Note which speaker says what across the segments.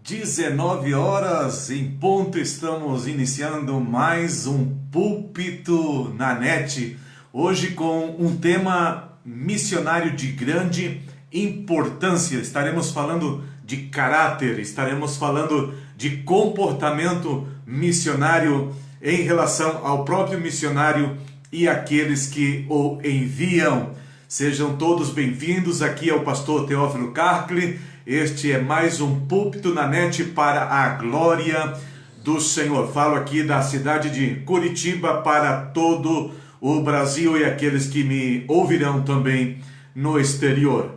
Speaker 1: 19 horas em ponto, estamos iniciando mais um Púlpito na Net, hoje com um tema missionário de grande importância. Estaremos falando de caráter, estaremos falando de comportamento missionário em relação ao próprio missionário e aqueles que o enviam. Sejam todos bem-vindos, aqui é o pastor Teófilo Carcle. Este é mais um Púlpito na Net para a glória do Senhor. Falo aqui da cidade de Curitiba para todo o Brasil e aqueles que me ouvirão também no exterior.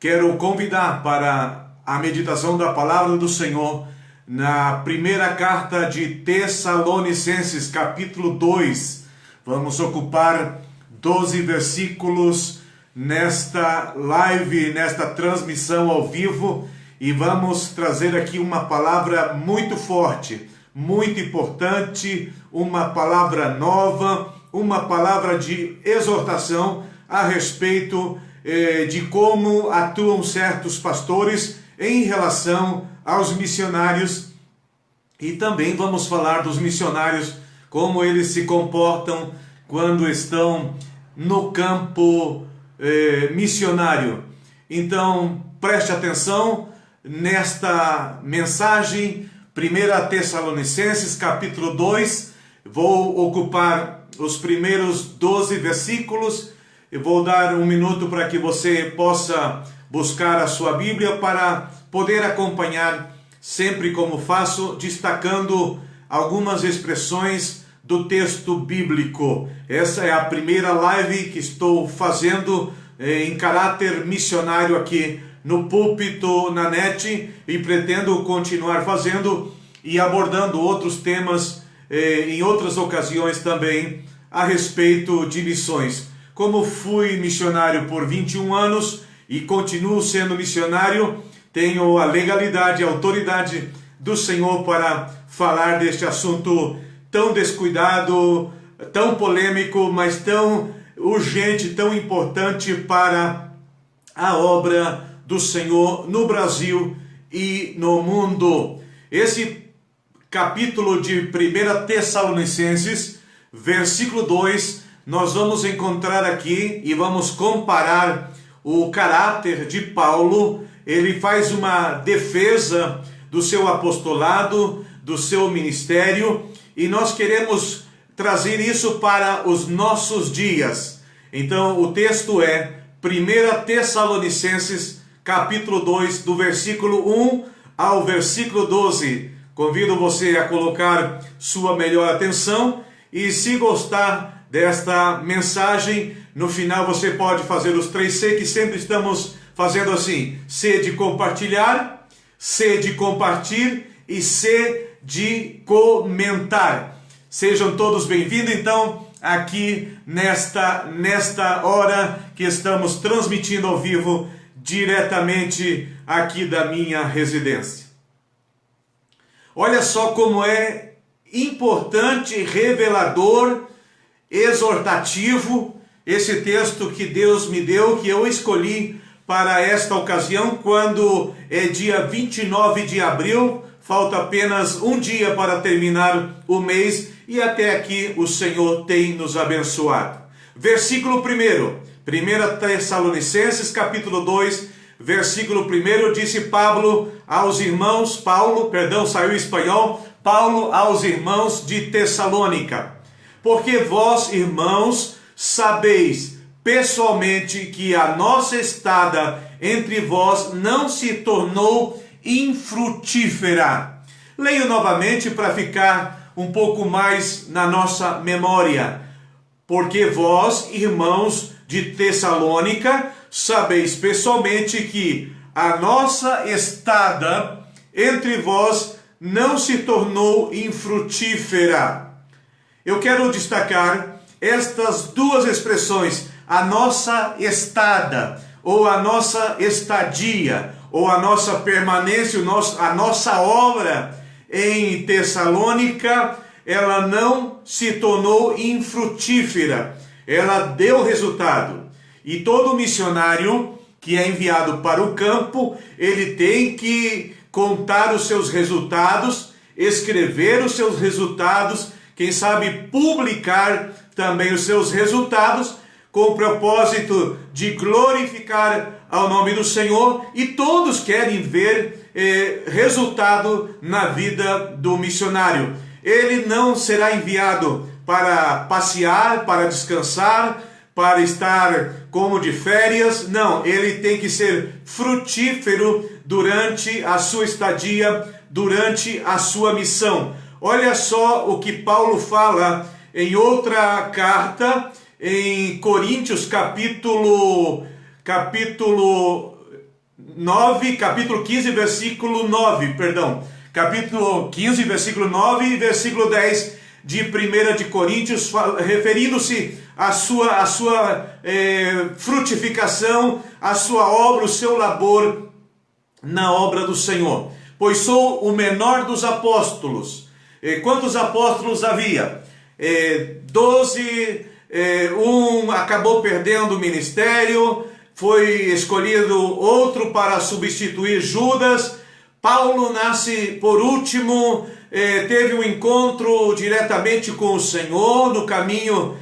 Speaker 1: Quero convidar para a meditação da palavra do Senhor na primeira carta de Tessalonicenses, capítulo 2. Vamos ocupar 12 versículos nesta live, nesta transmissão ao vivo, e vamos trazer aqui uma palavra muito forte, muito importante, uma palavra nova, uma palavra de exortação a respeito de como atuam certos pastores em relação aos missionários, e também vamos falar dos missionários, como eles se comportam quando estão no campo missionário. Então preste atenção nesta mensagem, 1 Tessalonicenses capítulo 2, vou ocupar os primeiros 12 versículos, eu vou dar um minuto para que você possa buscar a sua Bíblia para poder acompanhar, sempre como faço, destacando algumas expressões do texto bíblico. Essa é a primeira live que estou fazendo em caráter missionário aqui no Púlpito na Net, e pretendo continuar fazendo e abordando outros temas em outras ocasiões também a respeito de missões. Como fui missionário por 21 anos e continuo sendo missionário, tenho a legalidade e a autoridade do Senhor para falar deste assunto tão descuidado, tão polêmico, mas tão urgente, tão importante para a obra do Senhor no Brasil e no mundo. Esse capítulo de 1 Tessalonicenses, versículo 2, nós vamos encontrar aqui e vamos comparar o caráter de Paulo. Ele faz uma defesa do seu apostolado, do seu ministério, e nós queremos trazer isso para os nossos dias. Então o texto é 1 Tessalonicenses, capítulo 2, do versículo 1 ao versículo 12. Convido você a colocar sua melhor atenção, e se gostar desta mensagem, no final você pode fazer os 3C que sempre estamos fazendo assim: C de compartilhar, C de compartilhar e C de comentar. Sejam todos bem-vindos, então, aqui nesta hora que estamos transmitindo ao vivo, diretamente aqui da minha residência. Olha só como é importante, revelador, exortativo, esse texto que Deus me deu, que eu escolhi para esta ocasião, quando é dia 29 de abril, falta apenas um dia para terminar o mês, e até aqui o Senhor tem nos abençoado. Versículo 1, 1 Tessalonicenses capítulo 2, versículo 1, disse Paulo aos irmãos, saiu em espanhol, Paulo aos irmãos de Tessalônica: porque vós, irmãos, sabeis pessoalmente que a nossa estada entre vós não se tornou infrutífera. Leio novamente para ficar um pouco mais na nossa memória. Porque vós, irmãos de Tessalônica, sabeis pessoalmente que a nossa estada entre vós não se tornou infrutífera. Eu quero destacar estas duas expressões: a nossa estada, ou a nossa estadia, ou a nossa permanência, a nossa obra em Tessalônica, ela não se tornou infrutífera, ela deu resultado. E todo missionário que é enviado para o campo, ele tem que contar os seus resultados, escrever os seus resultados, quem sabe publicar também os seus resultados, com o propósito de glorificar ao nome do Senhor, e todos querem ver resultado na vida do missionário. Ele não será enviado para passear, para descansar, para estar como de férias. Não, ele tem que ser frutífero durante a sua estadia, durante a sua missão. Olha só o que Paulo fala em outra carta, em Coríntios capítulo 15, versículo 9, capítulo 15, versículo 9 e versículo 10 de 1 de Coríntios, referindo-se à sua frutificação, à sua obra, o seu labor na obra do Senhor. Pois sou o menor dos apóstolos. Quantos apóstolos havia? 12, um acabou perdendo o ministério, foi escolhido outro para substituir Judas. Paulo nasce por último, teve um encontro diretamente com o Senhor no caminho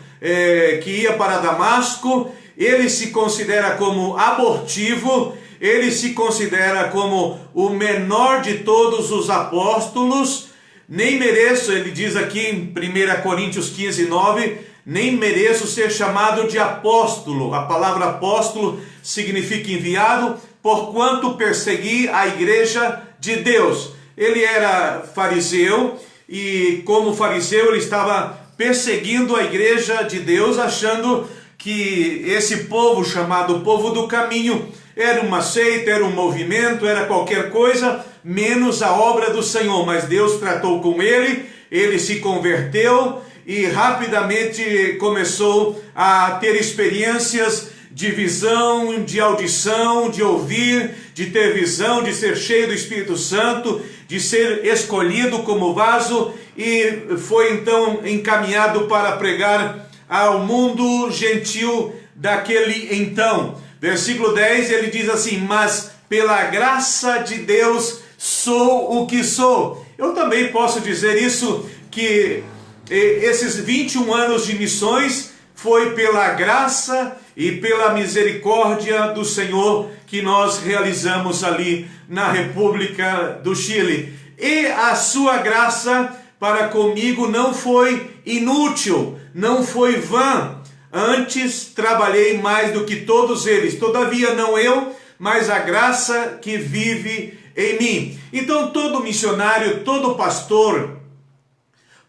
Speaker 1: que ia para Damasco. Ele se considera como abortivo, ele se considera como o menor de todos os apóstolos. Nem mereço, ele diz aqui em 1 Coríntios 15, 9, nem mereço ser chamado de apóstolo. A palavra apóstolo significa enviado, porquanto persegui a igreja de Deus. Ele era fariseu e, como fariseu, ele estava perseguindo a igreja de Deus, achando que esse povo chamado povo do caminho era uma seita, era um movimento, era qualquer coisa, menos a obra do Senhor. Mas Deus tratou com ele, ele se converteu e rapidamente começou a ter experiências de visão, de audição, de ouvir, de ter visão, de ser cheio do Espírito Santo, de ser escolhido como vaso, e foi então encaminhado para pregar ao mundo gentil daquele então. Versículo 10, ele diz assim: mas pela graça de Deus sou o que sou. Eu também posso dizer isso, que esses 21 anos de missões foi pela graça e pela misericórdia do Senhor que nós realizamos ali na República do Chile. E a sua graça para comigo não foi inútil, não foi vã. Antes trabalhei mais do que todos eles. Todavia não eu, mas a graça que vive em mim. Então todo missionário, todo pastor,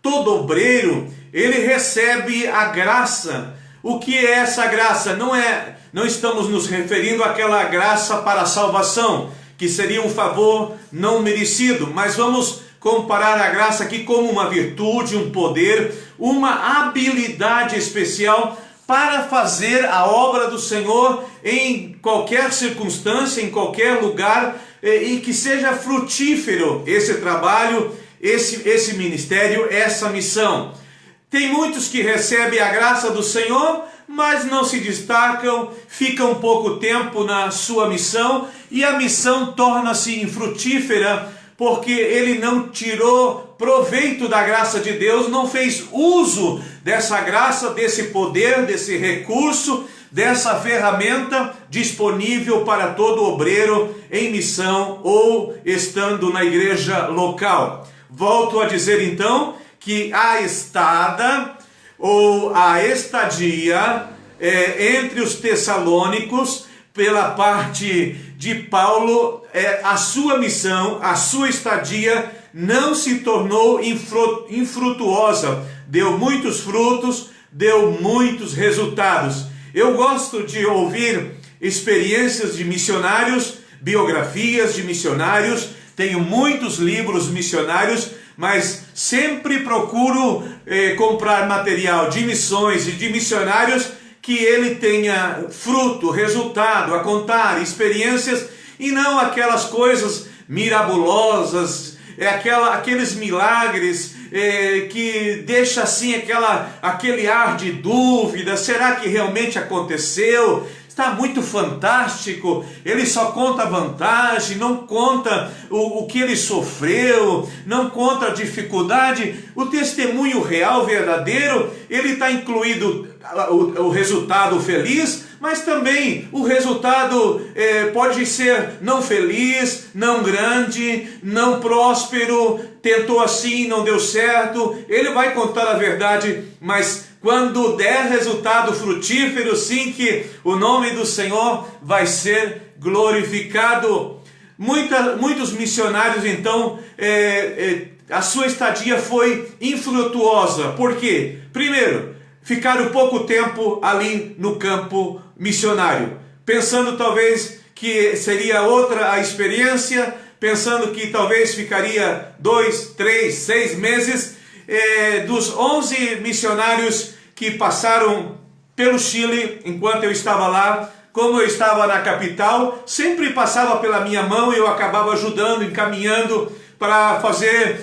Speaker 1: todo obreiro, ele recebe a graça. O que é essa graça? Não estamos nos referindo àquela graça para a salvação, que seria um favor não merecido, mas vamos comparar a graça aqui como uma virtude, um poder, uma habilidade especial para fazer a obra do Senhor em qualquer circunstância, em qualquer lugar, e que seja frutífero esse trabalho, esse ministério, essa missão. Tem muitos que recebem a graça do Senhor, mas não se destacam, ficam pouco tempo na sua missão, e a missão torna-se infrutífera, porque ele não tirou proveito da graça de Deus, não fez uso dessa graça, desse poder, desse recurso, dessa ferramenta disponível para todo obreiro em missão ou estando na igreja local. Volto a dizer então que a estada ou a estadia entre os tessalônicos, pela parte de Paulo, a sua missão, a sua estadia não se tornou infrutuosa, deu muitos frutos, deu muitos resultados. Eu gosto de ouvir experiências de missionários, biografias de missionários, tenho muitos livros missionários, mas sempre procuro comprar material de missões e de missionários que ele tenha fruto, resultado a contar, experiências, e não aquelas coisas mirabolosas, aqueles milagres que deixa assim aquele ar de dúvida. Será que realmente aconteceu? está muito fantástico, ele só conta a vantagem, não conta o que ele sofreu, não conta a dificuldade. O testemunho real, verdadeiro, ele está incluído o resultado feliz, mas também o resultado pode ser não feliz, não grande, não próspero, tentou assim, não deu certo. Ele vai contar a verdade, mas quando der resultado frutífero, sim, que o nome do Senhor vai ser glorificado. Muitos missionários, então, a sua estadia foi infrutuosa. Por quê? Primeiro, ficaram pouco tempo ali no campo missionário, pensando talvez que seria outra a experiência, pensando que talvez ficaria 2, 3, 6 meses. Dos 11 missionários que passaram pelo Chile, enquanto eu estava lá, como eu estava na capital, sempre passava pela minha mão e eu acabava ajudando, encaminhando para fazer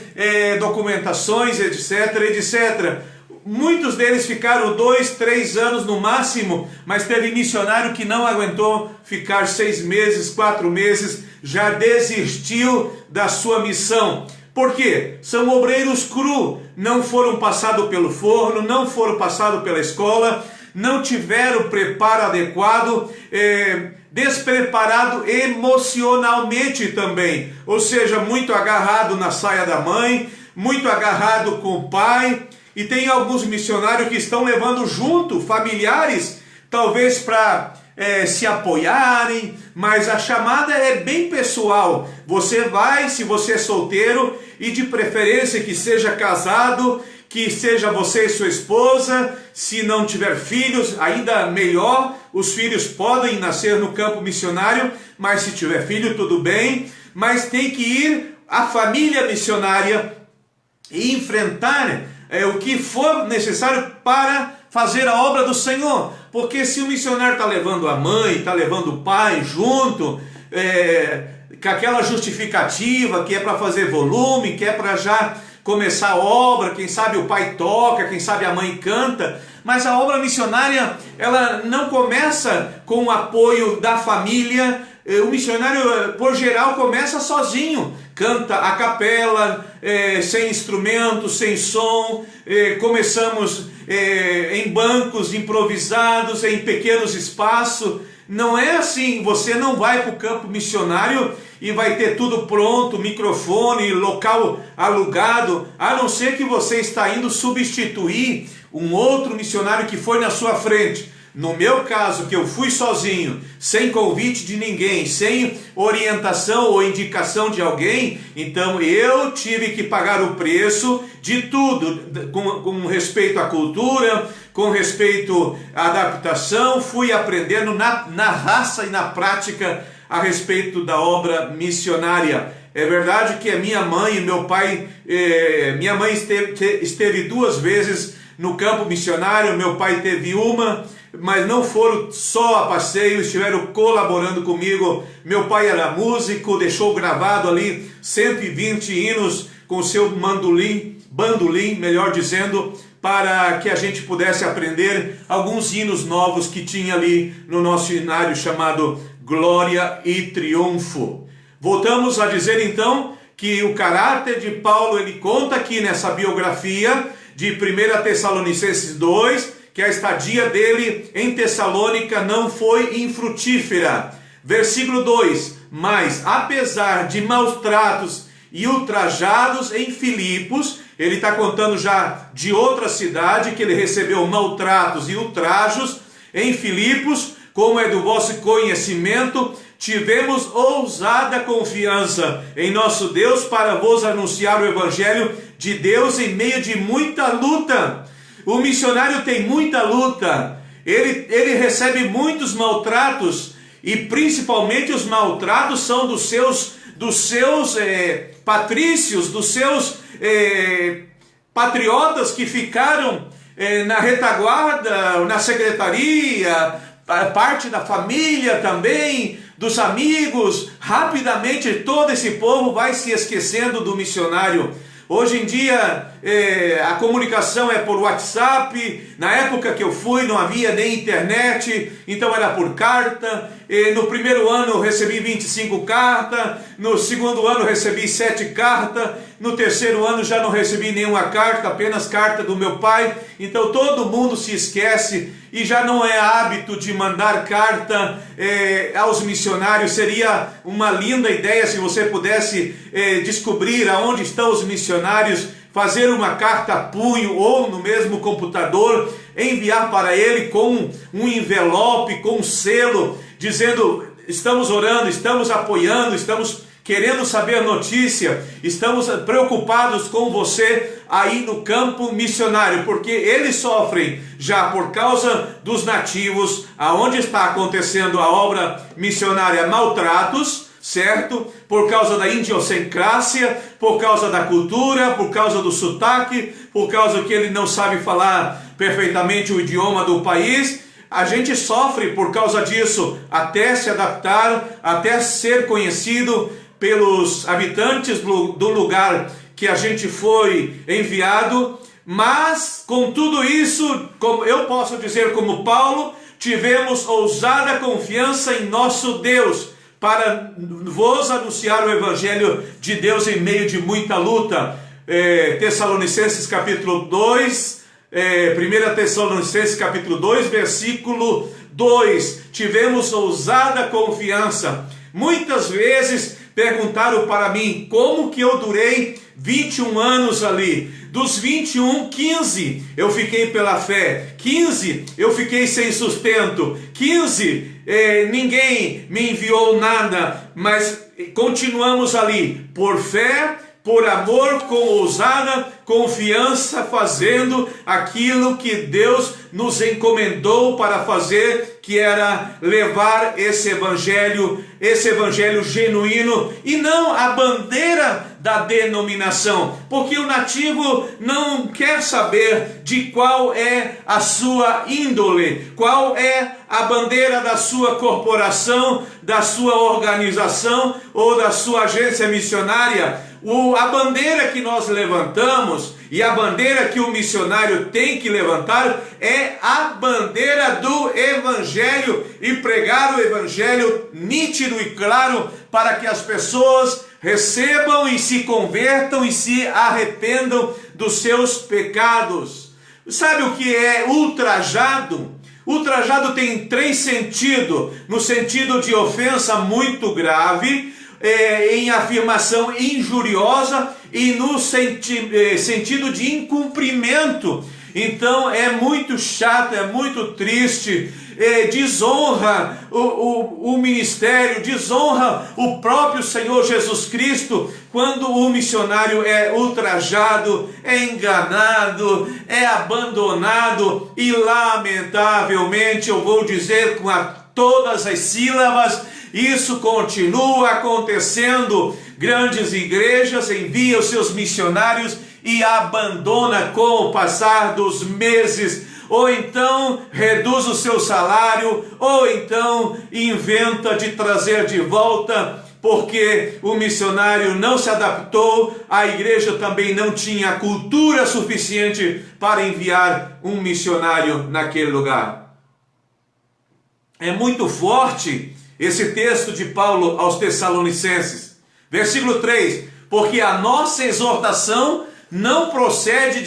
Speaker 1: documentações, etc, etc. Muitos deles ficaram 2, 3 anos no máximo, mas teve missionário que não aguentou ficar 6 meses, 4 meses, já desistiu da sua missão. Por quê? São obreiros cru, não foram passados pelo forno, não foram passados pela escola, não tiveram preparo adequado, despreparado emocionalmente também, ou seja, muito agarrado na saia da mãe, muito agarrado com o pai. E tem alguns missionários que estão levando junto familiares, talvez para se apoiarem, mas a chamada é bem pessoal. Você vai, se você é solteiro, e de preferência que seja casado, que seja você e sua esposa. Se não tiver filhos, ainda melhor, os filhos podem nascer no campo missionário, mas se tiver filho, tudo bem. Mas tem que ir a família missionária e enfrentar o que for necessário para fazer a obra do Senhor. Porque se o missionário está levando a mãe, está levando o pai junto, com aquela justificativa que é para fazer volume, que é para já começar a obra, quem sabe o pai toca, quem sabe a mãe canta, mas a obra missionária, ela não começa com o apoio da família. O missionário, por geral, começa sozinho, canta a capela, sem instrumento, sem som, começamos em bancos improvisados, em pequenos espaços. Não é assim, você não vai para o campo missionário e vai ter tudo pronto, microfone, local alugado, a não ser que você está indo substituir um outro missionário que foi na sua frente. No meu caso, que eu fui sozinho, sem convite de ninguém, sem orientação ou indicação de alguém, então eu tive que pagar o preço de tudo, com respeito à cultura, com respeito à adaptação. Fui aprendendo na raça e na prática a respeito da obra missionária. É verdade que a minha mãe e meu pai, minha mãe esteve 2 vezes no campo missionário, meu pai teve uma, mas não foram só a passeio, estiveram colaborando comigo. Meu pai era músico, deixou gravado ali 120 hinos com seu bandolim, melhor dizendo, para que a gente pudesse aprender alguns hinos novos que tinha ali no nosso hinário chamado Glória e Triunfo. Voltamos a dizer então que o caráter de Paulo, ele conta aqui nessa biografia de 1 Tessalonicenses 2, que a estadia dele em Tessalônica não foi infrutífera. Versículo 2: mas apesar de maus tratos e ultrajados em Filipos, ele está contando já de outra cidade que ele recebeu maltratos e ultrajos em Filipos, como é do vosso conhecimento, tivemos ousada confiança em nosso Deus para vos anunciar o Evangelho de Deus em meio de muita luta. O missionário tem muita luta, ele recebe muitos maltratos, e principalmente os maltratos são dos seus patrícios, dos seus patriotas que ficaram na retaguarda, na secretaria, parte da família também, dos amigos. Rapidamente todo esse povo vai se esquecendo do missionário. Hoje em dia a comunicação é por WhatsApp. Na época que eu fui não havia nem internet, então era por carta. No primeiro ano eu recebi 25 cartas, no segundo ano eu recebi 7 cartas, no terceiro ano já não recebi nenhuma carta, apenas carta do meu pai. Então todo mundo se esquece e já não é hábito de mandar carta aos missionários. Seria uma linda ideia se você pudesse descobrir aonde estão os missionários, fazer uma carta a punho ou no mesmo computador, enviar para ele com um envelope, com um selo, dizendo: estamos orando, estamos apoiando, estamos querendo saber notícia, estamos preocupados com você aí no campo missionário, porque eles sofrem já por causa dos nativos, aonde está acontecendo a obra missionária, maltratos, certo? Por causa da idiosincrásia, por causa da cultura, por causa do sotaque, por causa que ele não sabe falar perfeitamente o idioma do país. A gente sofre por causa disso, até se adaptar, até ser conhecido pelos habitantes do lugar que a gente foi enviado. Mas com tudo isso, como eu posso dizer como Paulo, tivemos ousada confiança em nosso Deus para vos anunciar o Evangelho de Deus em meio de muita luta. Tessalonicenses capítulo 2, 1 Tessalonicenses capítulo 2, versículo 2. Tivemos ousada confiança. Muitas vezes perguntaram para mim como que eu durei 21 anos ali. Dos 21, 15 eu fiquei pela fé, 15 eu fiquei sem sustento, 15 ninguém me enviou nada, mas continuamos ali por fé, por amor, com ousada confiança, fazendo aquilo que Deus nos encomendou para fazer, que era levar esse evangelho genuíno, e não a bandeira da denominação, porque o nativo não quer saber de qual é a sua índole, qual é a bandeira da sua corporação, da sua organização ou da sua agência missionária. A bandeira que nós levantamos e a bandeira que o missionário tem que levantar é a bandeira do Evangelho, e pregar o Evangelho nítido e claro para que as pessoas recebam e se convertam e se arrependam dos seus pecados. Sabe o que é ultrajado? Ultrajado tem 3 sentidos: no sentido de ofensa muito grave, em afirmação injuriosa e no sentido de incumprimento. Então é muito chato, é muito triste, desonra o ministério, desonra o próprio Senhor Jesus Cristo, quando o missionário é ultrajado, é enganado, é abandonado, e lamentavelmente, eu vou dizer com todas as sílabas, isso continua acontecendo. Grandes igrejas enviam seus missionários e abandona com o passar dos meses, ou então reduz o seu salário, ou então inventa de trazer de volta, porque o missionário não se adaptou, a igreja também não tinha cultura suficiente para enviar um missionário naquele lugar. É muito forte esse texto de Paulo aos Tessalonicenses. Versículo 3: porque a nossa exortação não procede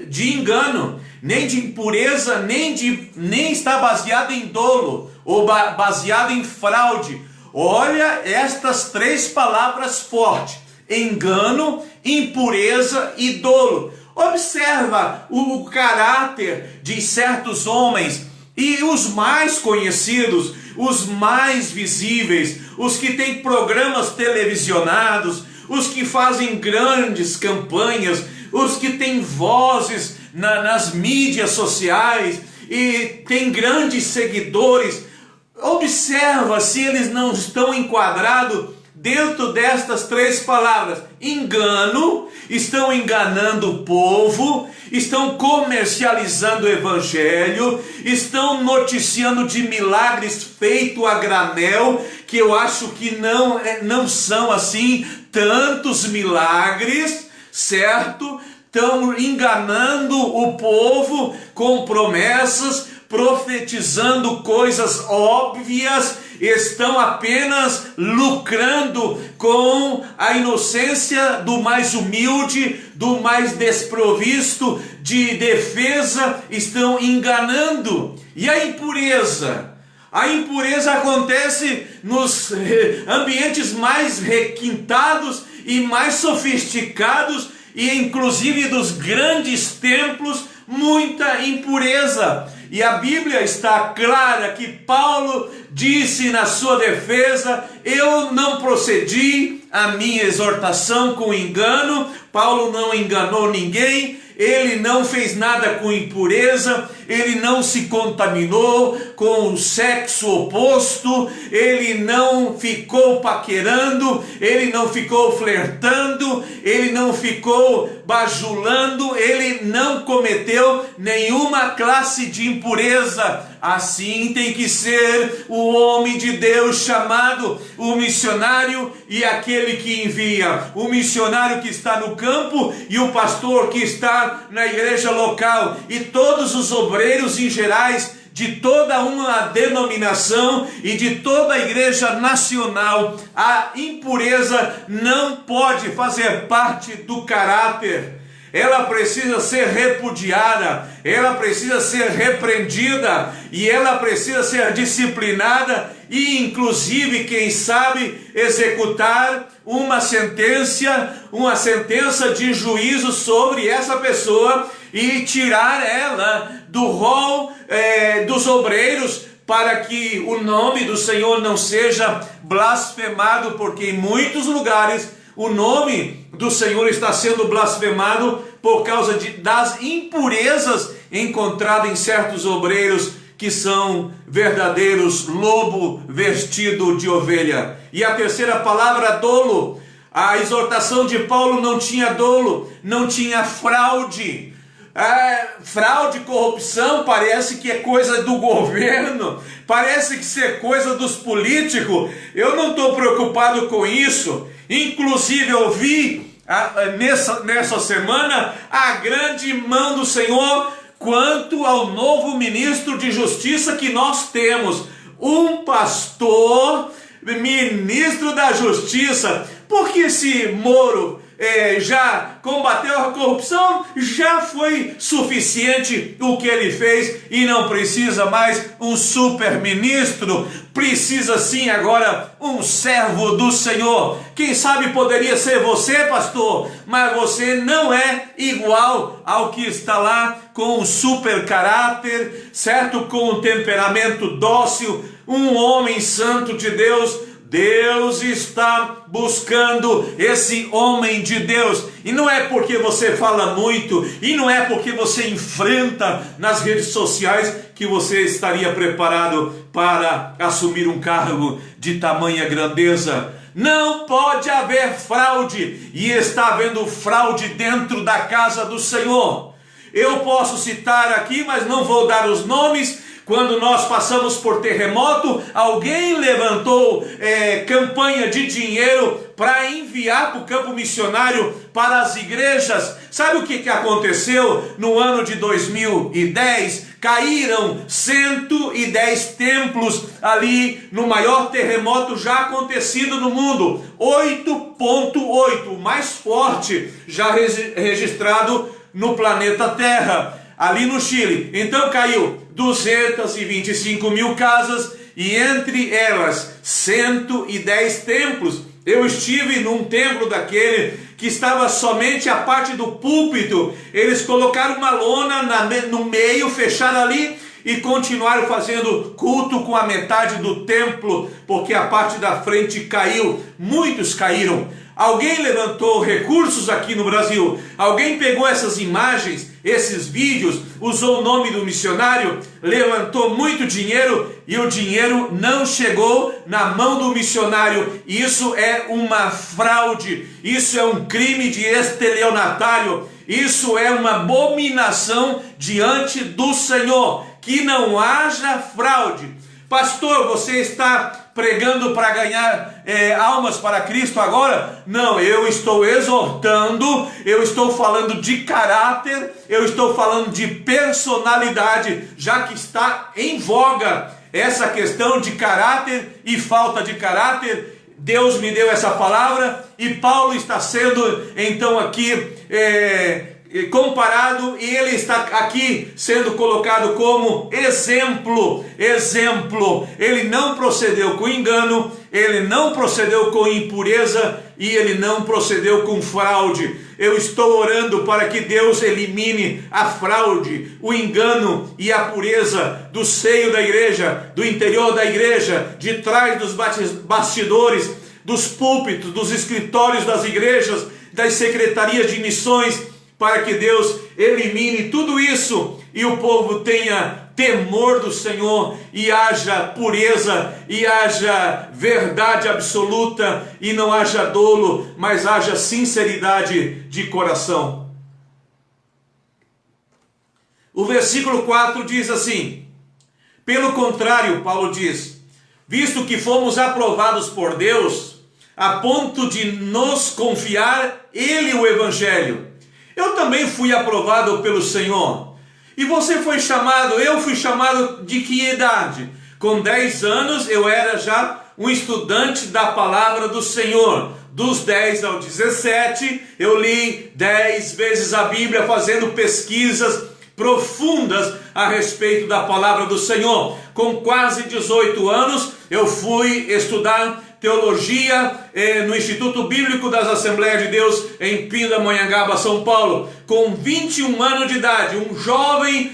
Speaker 1: de engano, nem de impureza, nem está baseada em dolo, ou baseada em fraude. Olha estas 3 palavras fortes: engano, impureza e dolo. Observa o caráter de certos homens, e os mais conhecidos, os mais visíveis, os que têm programas televisionados, os que fazem grandes campanhas, os que têm vozes nas mídias sociais e têm grandes seguidores. Observa se eles não estão enquadrados dentro destas 3 palavras: engano, estão enganando o povo, estão comercializando o evangelho, estão noticiando de milagres feitos a granel, que eu acho que não são assim tantos milagres, certo? Estão enganando o povo com promessas, profetizando coisas óbvias, estão apenas lucrando com a inocência do mais humilde, do mais desprovisto de defesa, estão enganando. E a impureza? A impureza acontece nos ambientes mais requintados e mais sofisticados, e inclusive dos grandes templos, muita impureza. E a Bíblia está clara que Paulo disse na sua defesa: eu não procedi a minha exortação com engano. Paulo não enganou ninguém, ele não fez nada com impureza, ele não se contaminou com o sexo oposto, ele não ficou paquerando, ele não ficou flertando, ele não ficou bajulando, ele não cometeu nenhuma classe de impureza. Assim tem que ser o homem de Deus chamado, o missionário e aquele que envia, o missionário que está no campo e o pastor que está na igreja local, e todos os obreiros em gerais de toda uma denominação e de toda a igreja nacional. A impureza não pode fazer parte do caráter. Ela precisa ser repudiada, ela precisa ser repreendida e ela precisa ser disciplinada e inclusive, quem sabe, executar uma sentença de juízo sobre essa pessoa e tirar ela do rol dos obreiros, para que o nome do Senhor não seja blasfemado, porque em muitos lugares o nome do Senhor está sendo blasfemado por causa das impurezas encontradas em certos obreiros que são verdadeiros lobo vestido de ovelha. E a terceira palavra, dolo. A exortação de Paulo não tinha dolo, não tinha fraude. Fraude, corrupção, parece que é coisa do governo, parece que é coisa dos políticos. Eu não estou preocupado com isso. Inclusive eu vi nessa semana a grande mão do Senhor quanto ao novo ministro de justiça que nós temos, um pastor, ministro da justiça. Porque esse Moro já combateu a corrupção, já foi suficiente o que ele fez e não precisa mais um super ministro, precisa sim agora um servo do Senhor. Quem sabe poderia ser você, pastor, mas você não é igual ao que está lá com um super caráter, certo? Com um temperamento dócil, um homem santo de Deus. Deus está buscando esse homem de Deus, e não é porque você fala muito, e não é porque você enfrenta nas redes sociais que você estaria preparado para assumir um cargo de tamanha grandeza. Não pode haver fraude, e está havendo fraude dentro da casa do Senhor. Eu posso citar aqui, mas não vou dar os nomes. Quando nós passamos por terremoto, alguém levantou campanha de dinheiro para enviar para o campo missionário, para as igrejas. Sabe o que aconteceu no ano de 2010? Caíram 110 templos ali no maior terremoto já acontecido no mundo. 8.8, o mais forte já registrado no planeta Terra, ali no Chile. Então caiu 225 mil casas e entre elas 110 templos. Eu estive num templo daquele que estava somente a parte do púlpito. Eles colocaram uma lona no meio, fecharam ali e continuaram fazendo culto com a metade do templo, porque a parte da frente caiu. Muitos caíram. Alguém levantou recursos aqui no Brasil, alguém pegou essas imagens, esses vídeos, usou o nome do missionário, levantou muito dinheiro e o dinheiro não chegou na mão do missionário. Isso é uma fraude, isso é um crime de estelionatário, isso é uma abominação diante do Senhor. Que não haja fraude. Pastor, você está pregando para ganhar almas para Cristo agora. Não, eu estou exortando, eu estou falando de caráter, eu estou falando de personalidade, já que está em voga essa questão de caráter e falta de caráter. Deus me deu essa palavra e Paulo está sendo então aqui comparado, e ele está aqui sendo colocado como exemplo. Ele não procedeu com engano, ele não procedeu com impureza e ele não procedeu com fraude. Eu estou orando para que Deus elimine a fraude, o engano e a pureza do seio da igreja, do interior da igreja, de trás dos bastidores, dos púlpitos, dos escritórios das igrejas, das secretarias de missões, para que Deus elimine tudo isso e o povo tenha temor do Senhor e haja pureza e haja verdade absoluta e não haja dolo, mas haja sinceridade de coração. O versículo 4 diz assim: pelo contrário, Paulo diz, visto que fomos aprovados por Deus a ponto de nos confiar Ele o Evangelho, eu também fui aprovado pelo Senhor. E você foi chamado, eu fui chamado de que idade? Com 10 anos eu era já um estudante da palavra do Senhor. Dos 10 aos 17 eu li 10 vezes a Bíblia, fazendo pesquisas profundas a respeito da palavra do Senhor. Com quase 18 anos eu fui estudar teologia no Instituto Bíblico das Assembleias de Deus em Pindamonhangaba, São Paulo. Com 21 anos de idade, um jovem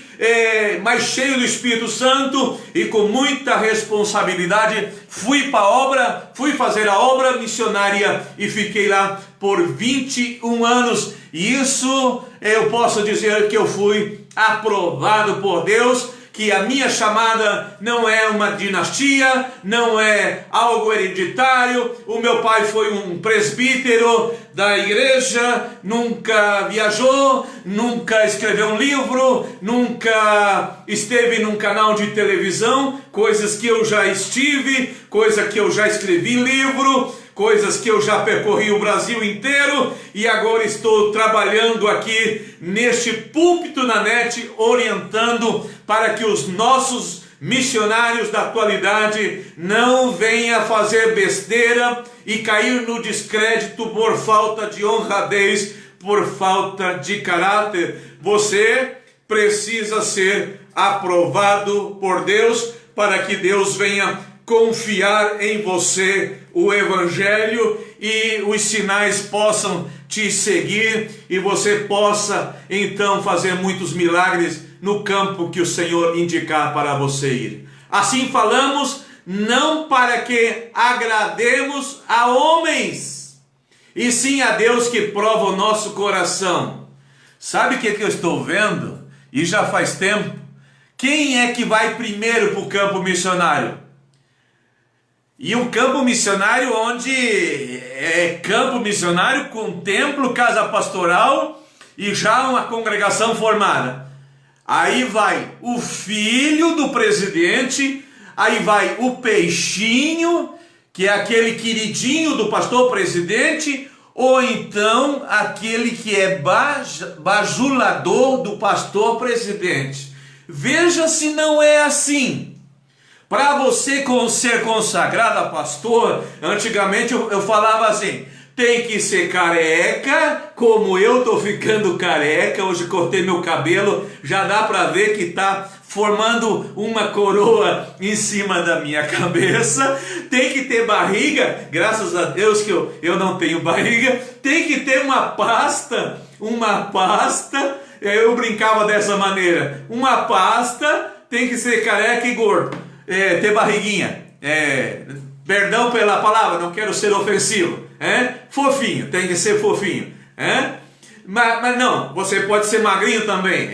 Speaker 1: mais cheio do Espírito Santo e com muita responsabilidade, fui para a obra, fui fazer a obra missionária e fiquei lá por 21 anos. E isso eu posso dizer que eu fui aprovado por Deus, que a minha chamada não é uma dinastia, não é algo hereditário. O meu pai foi um presbítero da igreja, nunca viajou, nunca escreveu um livro, nunca esteve num canal de televisão, coisas que eu já estive, coisa que eu já escrevi livro, coisas que eu já percorri o Brasil inteiro, e agora estou trabalhando aqui neste púlpito na net, orientando para que os nossos missionários da atualidade não venham fazer besteira e cair no descrédito por falta de honradez, por falta de caráter. Você precisa ser aprovado por Deus para que Deus venha confiar em você o Evangelho e os sinais possam te seguir e você possa então fazer muitos milagres no campo que o Senhor indicar para você ir. Assim falamos, não para que agrademos a homens, e sim a Deus que prova o nosso coração. Sabe o que eu estou vendo? E já faz tempo. Quem é que vai primeiro para o campo missionário? E um campo missionário onde é campo missionário com templo, casa pastoral e já uma congregação formada. Aí vai o filho do presidente, aí vai o peixinho, que é aquele queridinho do pastor presidente, ou então aquele que é bajulador do pastor presidente. Veja se não é assim. Para você ser consagrado a pastor, antigamente eu falava assim, tem que ser careca, como eu estou ficando careca, hoje cortei meu cabelo, já dá para ver que está formando uma coroa em cima da minha cabeça, tem que ter barriga, graças a Deus que eu não tenho barriga, tem que ter uma pasta, eu brincava dessa maneira, uma pasta, tem que ser careca e gordo. Ter barriguinha, perdão pela palavra, não quero ser ofensivo, fofinho, tem que ser fofinho, mas não, você pode ser magrinho também.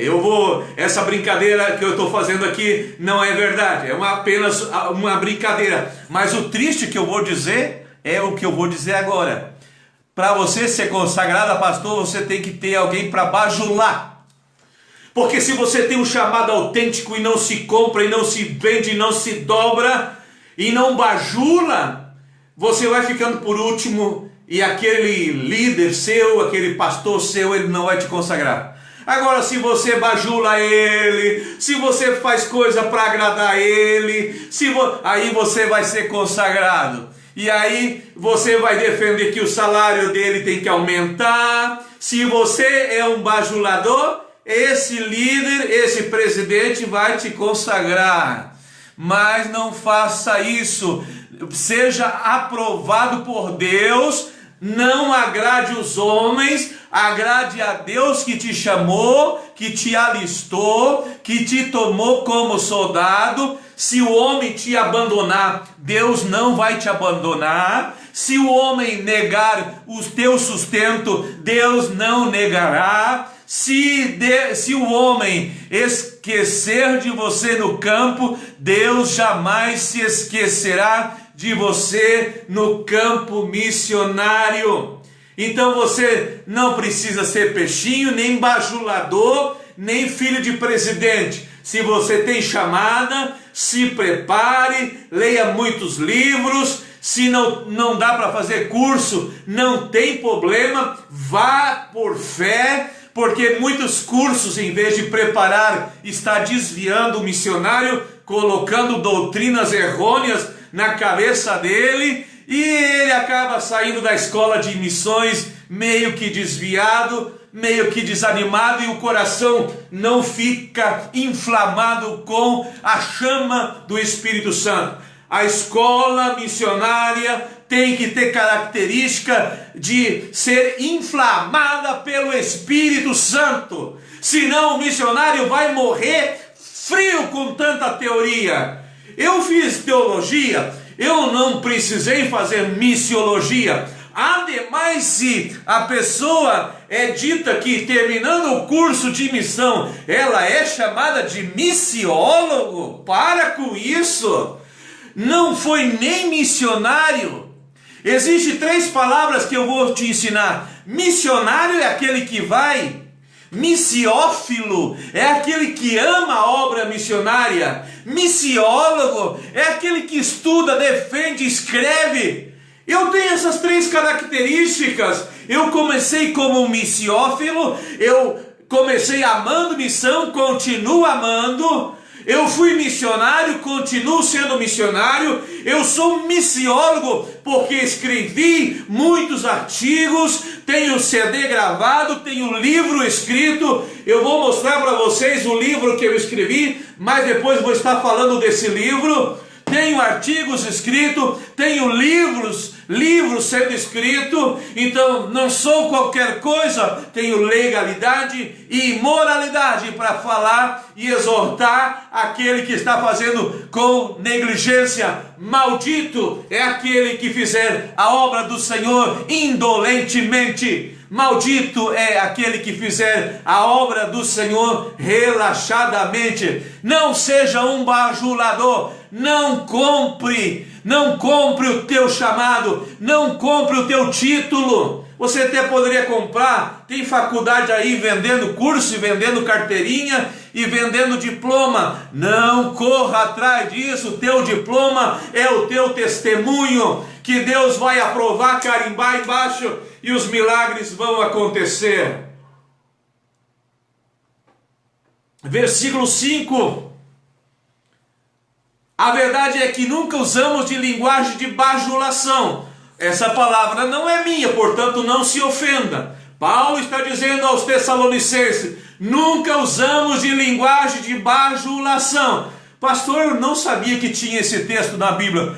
Speaker 1: Essa brincadeira que eu estou fazendo aqui não é verdade, é apenas uma brincadeira, mas o triste que eu vou dizer é o que eu vou dizer agora. Para você ser consagrado a pastor, você tem que ter alguém para bajular. Porque se você tem um chamado autêntico e não se compra, e não se vende, e não se dobra, e não bajula, você vai ficando por último e aquele líder seu, aquele pastor seu, ele não vai te consagrar. Agora, se você bajula ele, se você faz coisa para agradar ele, aí você vai ser consagrado. E aí você vai defender que o salário dele tem que aumentar. Se você é um bajulador, esse líder, esse presidente vai te consagrar. Mas não faça isso. Seja aprovado por Deus. Não agrade os homens, agrade a Deus que te chamou, que te alistou, que te tomou como soldado. Se o homem te abandonar, Deus não vai te abandonar. Se o homem negar o teu sustento, Deus não negará. Se o homem esquecer de você no campo, Deus jamais se esquecerá de você no campo missionário. Então você não precisa ser peixinho, nem bajulador, nem filho de presidente. Se você tem chamada, se prepare, leia muitos livros. Se não dá para fazer curso, não tem problema, vá por fé, porque muitos cursos, em vez de preparar, está desviando o missionário, colocando doutrinas errôneas na cabeça dele, e ele acaba saindo da escola de missões meio que desviado, meio que desanimado, e o coração não fica inflamado com a chama do Espírito Santo. A escola missionária tem que ter característica de ser inflamada pelo Espírito Santo, senão o missionário vai morrer frio com tanta teoria. Eu fiz teologia, eu não precisei fazer missiologia. Ademais, se a pessoa é dita que terminando o curso de missão, ela é chamada de missiólogo, para com isso. Não foi nem missionário. Existem 3 palavras que eu vou te ensinar. Missionário é aquele que vai. Missiófilo é aquele que ama a obra missionária. Missiólogo é aquele que estuda, defende, escreve. Eu tenho essas 3 características. Eu comecei como missiófilo, eu comecei amando missão, continuo amando. Eu fui missionário, continuo sendo missionário. Eu sou missiólogo porque escrevi muitos artigos, tenho CD gravado, tenho livro escrito. Eu vou mostrar para vocês o livro que eu escrevi, mas depois vou estar falando desse livro. Tenho artigos escritos, tenho livros sendo escritos. Então não sou qualquer coisa, tenho legalidade e moralidade para falar e exortar aquele que está fazendo com negligência. Maldito é aquele que fizer a obra do Senhor indolentemente. Maldito é aquele que fizer a obra do Senhor relaxadamente. Não seja um bajulador. Não compre o teu chamado, não compre o teu título. Você até poderia comprar, tem faculdade aí vendendo curso, vendendo carteirinha e vendendo diploma. Não corra atrás disso, o teu diploma é o teu testemunho, que Deus vai aprovar, carimbar embaixo e os milagres vão acontecer. Versículo 5. A verdade é que nunca usamos de linguagem de bajulação. Essa palavra não é minha, portanto não se ofenda. Paulo está dizendo aos Tessalonicenses, nunca usamos de linguagem de bajulação. Pastor, eu não sabia que tinha esse texto na Bíblia.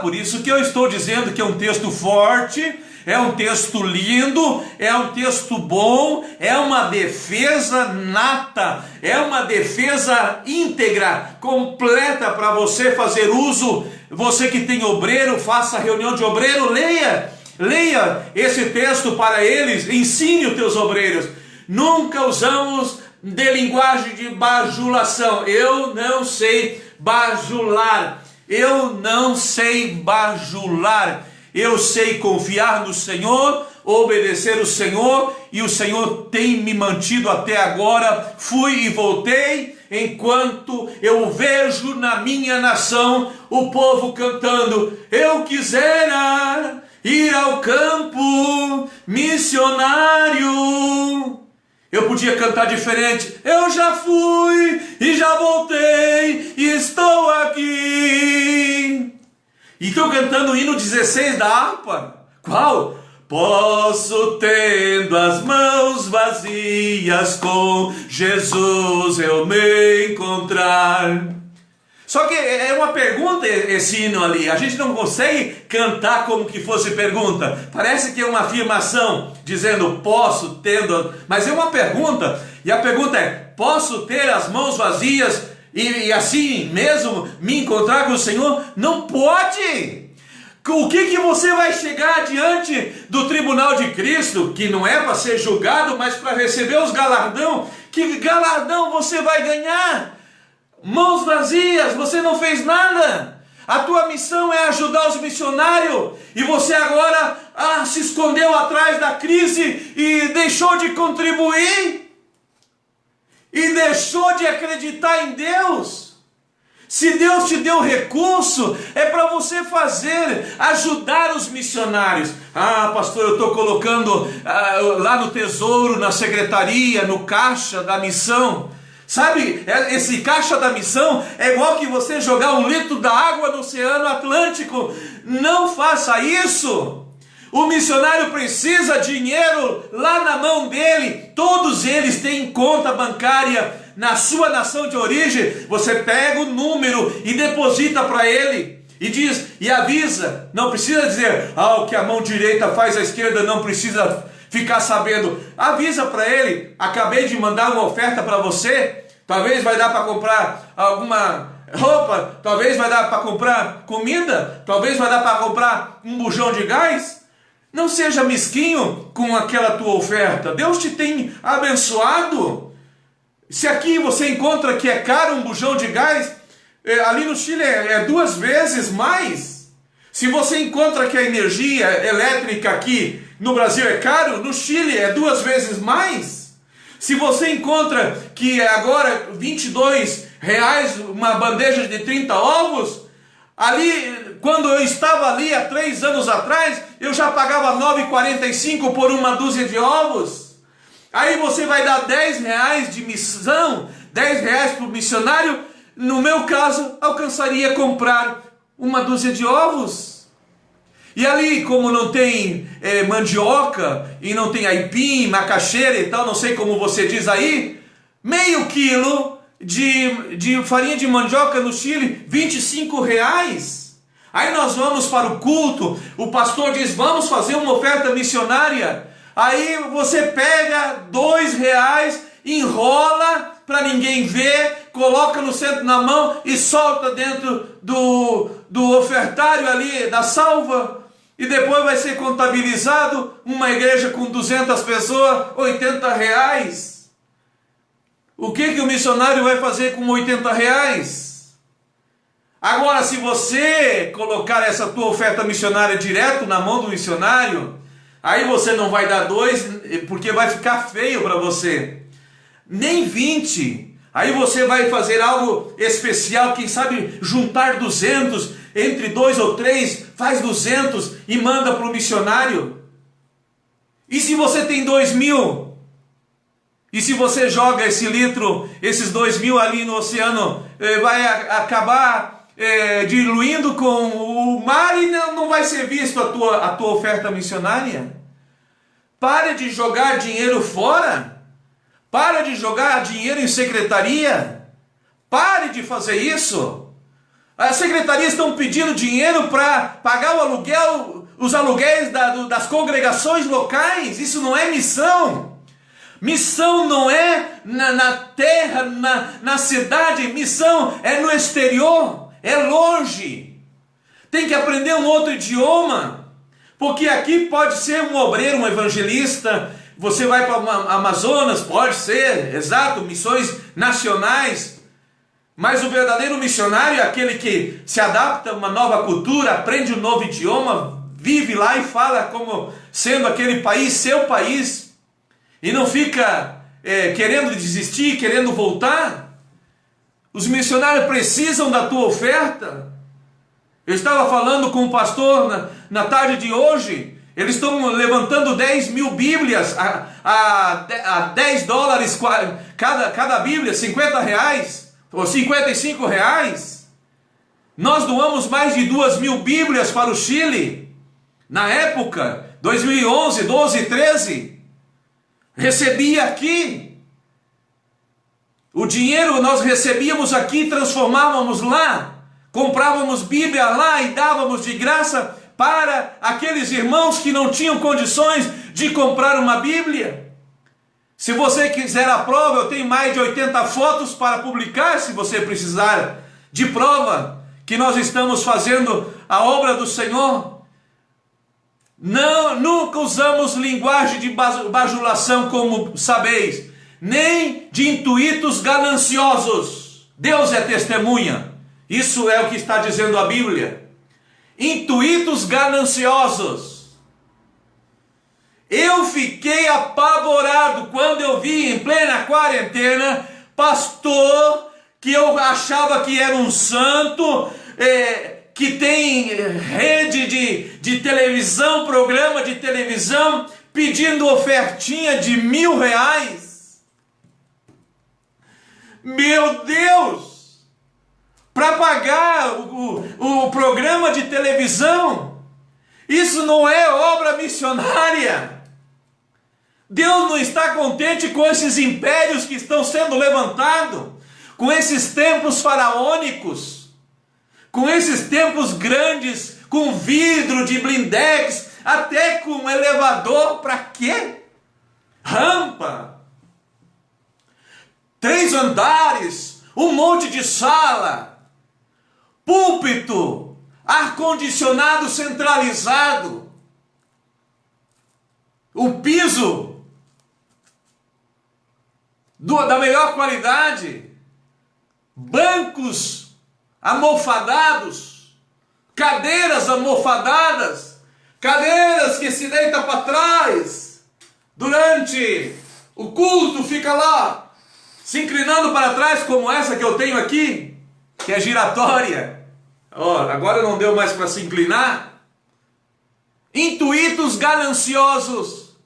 Speaker 1: Por isso que eu estou dizendo que é um texto forte, é um texto lindo, é um texto bom, é uma defesa nata, é uma defesa íntegra, completa para você fazer uso. Você que tem obreiro, faça reunião de obreiro, leia esse texto para eles, ensine os teus obreiros. Nunca usamos de linguagem de bajulação. Eu não sei bajular, eu sei confiar no Senhor, obedecer o Senhor, e o Senhor tem me mantido até agora. Fui e voltei enquanto eu vejo na minha nação o povo cantando: eu quisera ir ao campo missionário. Eu podia cantar diferente: eu já fui e já voltei e estou aqui. E estou cantando o hino 16 da harpa. Qual? Posso, tendo as mãos vazias, com Jesus eu me encontrar. Só que é uma pergunta esse hino ali. A gente não consegue cantar como que fosse pergunta. Parece que é uma afirmação, dizendo posso, tendo. Mas é uma pergunta. E a pergunta é: posso ter as mãos vazias e assim mesmo me encontrar com o Senhor? Não pode! O que você vai chegar diante do tribunal de Cristo, que não é para ser julgado, mas para receber os galardão? Que galardão você vai ganhar? Mãos vazias, você não fez nada. A tua missão é ajudar os missionários, e você agora se escondeu atrás da crise e deixou de contribuir, e deixou de acreditar em Deus. Se Deus te deu recurso, é para você ajudar os missionários. Ah, pastor, eu estou colocando lá no tesouro, na secretaria, no caixa da missão. Sabe, esse caixa da missão é igual que você jogar 1 litro da água no Oceano Atlântico. Não faça isso. O missionário precisa de dinheiro lá na mão dele. Todos eles têm conta bancária na sua nação de origem. Você pega o número e deposita para ele. E diz, e avisa. Não precisa dizer, o que a mão direita faz, a esquerda não precisa ficar sabendo. Avisa para ele: acabei de mandar uma oferta para você. Talvez vai dar para comprar alguma roupa. Talvez vai dar para comprar comida. Talvez vai dar para comprar um bujão de gás. Não seja mesquinho com aquela tua oferta. Deus te tem abençoado. Se aqui você encontra que é caro um bujão de gás, ali no Chile é 2 vezes mais. Se você encontra que a energia elétrica aqui no Brasil é caro, no Chile é 2 vezes mais. Se você encontra que agora R$22 uma bandeja de 30 ovos, ali, quando eu estava ali há 3 anos atrás, eu já pagava R$9,45 por uma dúzia de ovos. Aí você vai dar R$10 de missão, R$10 para o missionário. No meu caso, alcançaria comprar uma dúzia de ovos. E ali, como não tem mandioca, e não tem aipim, macaxeira e tal, não sei como você diz aí, meio quilo de farinha de mandioca no Chile, R$25. Aí nós vamos para o culto, o pastor diz, vamos fazer uma oferta missionária. Aí você pega R$2, enrola para ninguém ver, coloca no centro na mão e solta dentro do ofertário ali, da salva. E depois vai ser contabilizado uma igreja com 200 pessoas, R$80. O que o missionário vai fazer com R$80? Agora, se você colocar essa tua oferta missionária direto na mão do missionário, aí você não vai dar 2, porque vai ficar feio para você. Nem 20. Aí você vai fazer algo especial, quem sabe juntar 200, entre 2 ou 3, faz 200 e manda para o missionário. E se você tem 2.000? E se você joga esse litro, esses 2.000 ali no oceano, vai acabar diluindo com o mar e não vai ser visto a tua oferta missionária? Pare de jogar dinheiro fora. Pare de jogar dinheiro em secretaria. Pare de fazer isso. As secretarias estão pedindo dinheiro para pagar o aluguel, os aluguéis das congregações locais. Isso não é missão. Missão não é na terra, na cidade. Missão é no exterior, é longe. Tem que aprender um outro idioma. Porque aqui pode ser um obreiro, um evangelista. Você vai para o Amazonas, pode ser, exato, missões nacionais. Mas o verdadeiro missionário é aquele que se adapta a uma nova cultura, aprende um novo idioma, vive lá e fala como sendo aquele país seu país. E não fica querendo desistir, querendo voltar.
Speaker 2: Os missionários precisam da tua oferta. Eu estava falando com o pastor na tarde de hoje. Eles estão levantando 10 mil Bíblias a 10 dólares cada Bíblia, 50 reais ou 55 reais. Nós doamos mais de 2 mil Bíblias para o Chile. Na época, 2011, 12, 13. Recebia aqui. O dinheiro nós recebíamos aqui, transformávamos lá. Comprávamos Bíblia lá e dávamos de graça para aqueles irmãos que não tinham condições de comprar uma Bíblia. Se você quiser a prova, eu tenho mais de 80 fotos para publicar, se você precisar de prova que nós estamos fazendo a obra do Senhor. Não, nunca usamos linguagem de bajulação, como sabeis, nem de intuitos gananciosos. Deus é testemunha. Isso é o que está dizendo a Bíblia. Intuitos gananciosos. Eu fiquei apavorado quando eu vi em plena quarentena pastor que eu achava que era um santo, que tem rede de televisão, programa de televisão, pedindo ofertinha de R$1.000. Meu Deus! Para pagar o programa de televisão. Isso não é obra missionária. Deus não está contente com esses impérios que estão sendo levantados, com esses templos faraônicos, com esses templos grandes, com vidro de blindex, até com elevador. Para quê? Rampa, 3 andares, um monte de sala, púlpito, ar-condicionado centralizado, o piso da melhor qualidade, bancos almofadados, cadeiras almofadadas, cadeiras que se deitam para trás durante o culto, fica lá se inclinando para trás, como essa que eu tenho aqui, que é giratória. Agora não deu mais para se inclinar. Intuitos gananciosos.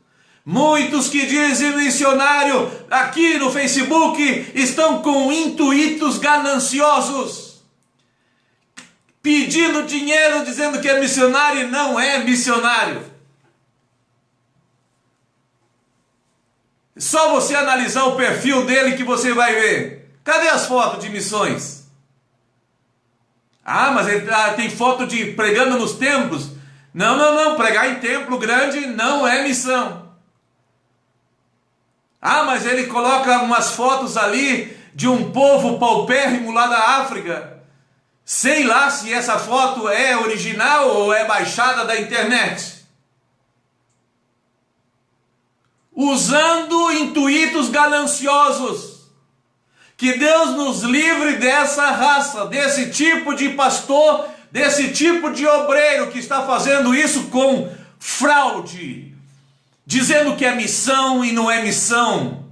Speaker 2: Muitos que dizem missionário aqui no Facebook estão com intuitos gananciosos, pedindo dinheiro, dizendo que é missionário e não é missionário. Só você analisar o perfil dele que você vai ver. Cadê as fotos de missões? Ah, mas ele tem foto de pregando nos templos. Não, pregar em templo grande não é missão. Ah, mas ele coloca umas fotos ali de um povo paupérrimo lá da África. Sei lá se essa foto é original ou é baixada da internet. Usando intuitos gananciosos. Que Deus nos livre dessa raça, desse tipo de pastor, desse tipo de obreiro que está fazendo isso com fraude, dizendo que é missão e não é missão,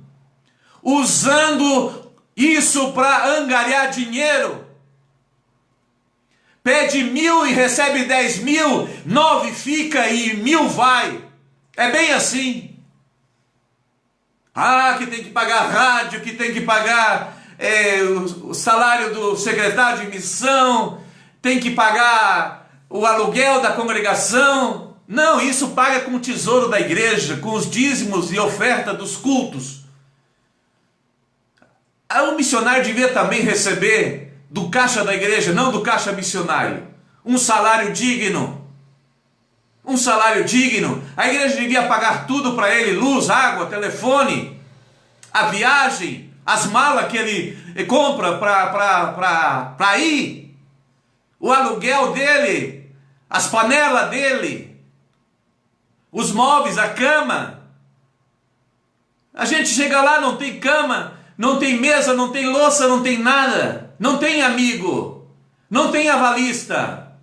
Speaker 2: usando isso para angariar dinheiro. Pede 1.000 e recebe 10.000, 9 fica e 1.000 vai. É bem assim. Ah, que tem que pagar rádio, que tem que pagar o salário do secretário de missão, tem que pagar o aluguel da congregação. Não, isso paga com o tesouro da igreja, com os dízimos e oferta dos cultos. O missionário devia também receber do caixa da igreja, não do caixa missionário, um salário digno. Um salário digno. A igreja devia pagar tudo para ele: luz, água, telefone, a viagem, as malas que ele compra para ir, o aluguel dele, as panelas dele, os móveis, a cama. A gente chega lá, não tem cama, não tem mesa, não tem louça, não tem nada, não tem amigo, não tem avalista,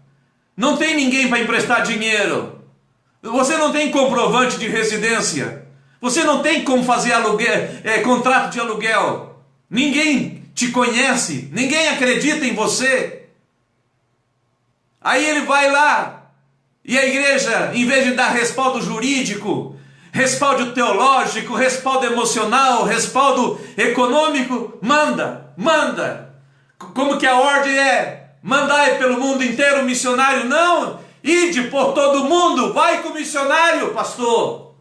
Speaker 2: não tem ninguém para emprestar dinheiro, você não tem comprovante de residência, você não tem como fazer aluguel, contrato de aluguel, ninguém te conhece, ninguém acredita em você. Aí ele vai lá e a igreja, em vez de dar respaldo jurídico, respaldo teológico, respaldo emocional, respaldo econômico, manda. Como que a ordem é? Mandai pelo mundo inteiro missionário? Não, ide por todo mundo, vai com o missionário, pastor.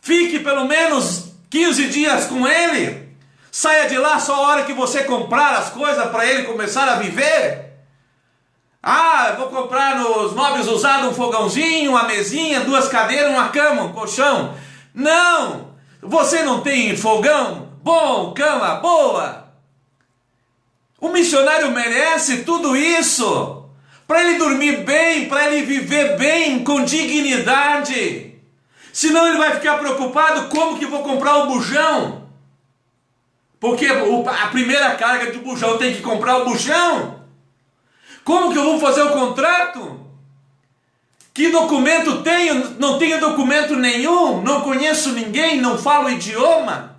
Speaker 2: Fique pelo menos 15 dias com ele. Saia de lá só a hora que você comprar as coisas para ele começar a viver. Ah, vou comprar nos móveis usados um fogãozinho, uma mesinha, 2 cadeiras, uma cama, um colchão. Não! Você não tem fogão? Bom, cama boa. O missionário merece tudo isso. Para ele dormir bem, para ele viver bem, com dignidade. Senão ele vai ficar preocupado como que vou comprar o bujão. Porque a primeira carga de bujão tem que comprar o bujão. Como que eu vou fazer o contrato? Que documento tenho? Não tenho documento nenhum, não conheço ninguém, não falo o idioma.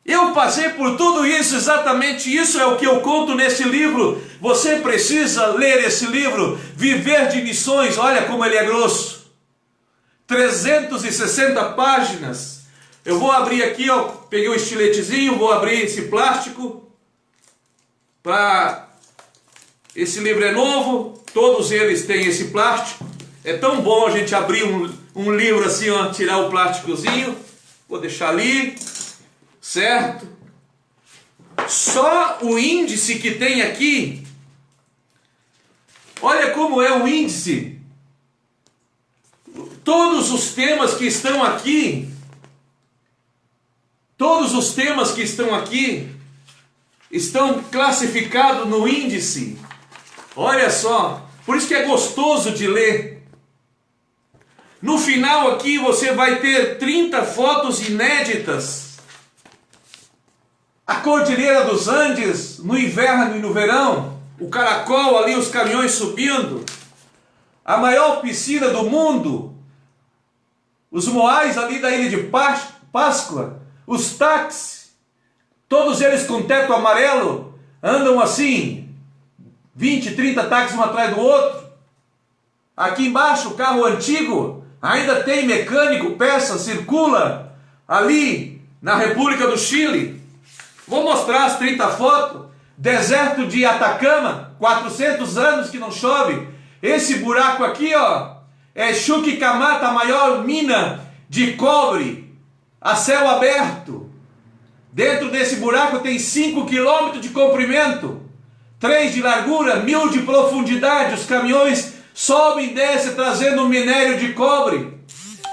Speaker 2: Eu passei por tudo isso, exatamente isso é o que eu conto nesse livro. Você precisa ler esse livro, Viver de Missões. Olha como ele é grosso. 360 páginas. Eu vou abrir aqui, ó, peguei o estiletezinho, vou abrir esse plástico. Esse livro é novo, todos eles têm esse plástico. É tão bom a gente abrir um livro assim, ó, tirar o plásticozinho. Vou deixar ali, certo? Só o índice que tem aqui, olha como é o índice. Todos os temas que estão aqui, estão classificados no índice. Olha só, por isso que é gostoso de ler. No final aqui você vai ter 30 fotos inéditas. A Cordilheira dos Andes, no inverno e no verão. O caracol ali, os caminhões subindo. A maior piscina do mundo. Os moais ali da ilha de Páscoa. Os táxis. Todos eles com teto amarelo, andam assim, 20, 30 táxis um atrás do outro. Aqui embaixo, o carro antigo, ainda tem mecânico, peça, circula ali na República do Chile. Vou mostrar as 30 fotos. Deserto de Atacama, 400 anos que não chove. Esse buraco aqui, ó, é Chuquicamata, a maior mina de cobre, a céu aberto. Dentro desse buraco tem 5 quilômetros de comprimento, 3 de largura, 1000 de profundidade. Os caminhões sobem e descem trazendo minério de cobre.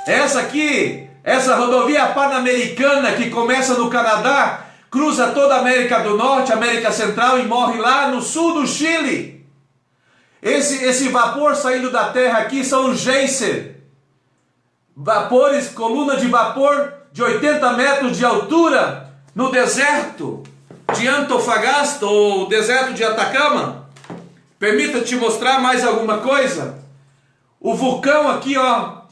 Speaker 2: Essa aqui, essa rodovia Pan-Americana que começa no Canadá, cruza toda a América do Norte, América Central e morre lá no sul do Chile. Esse vapor saindo da terra aqui são geyser. Vapores, coluna de vapor de 80 metros de altura no deserto de Antofagasta ou deserto de Atacama. Permita-te mostrar mais alguma coisa. O vulcão aqui, ó,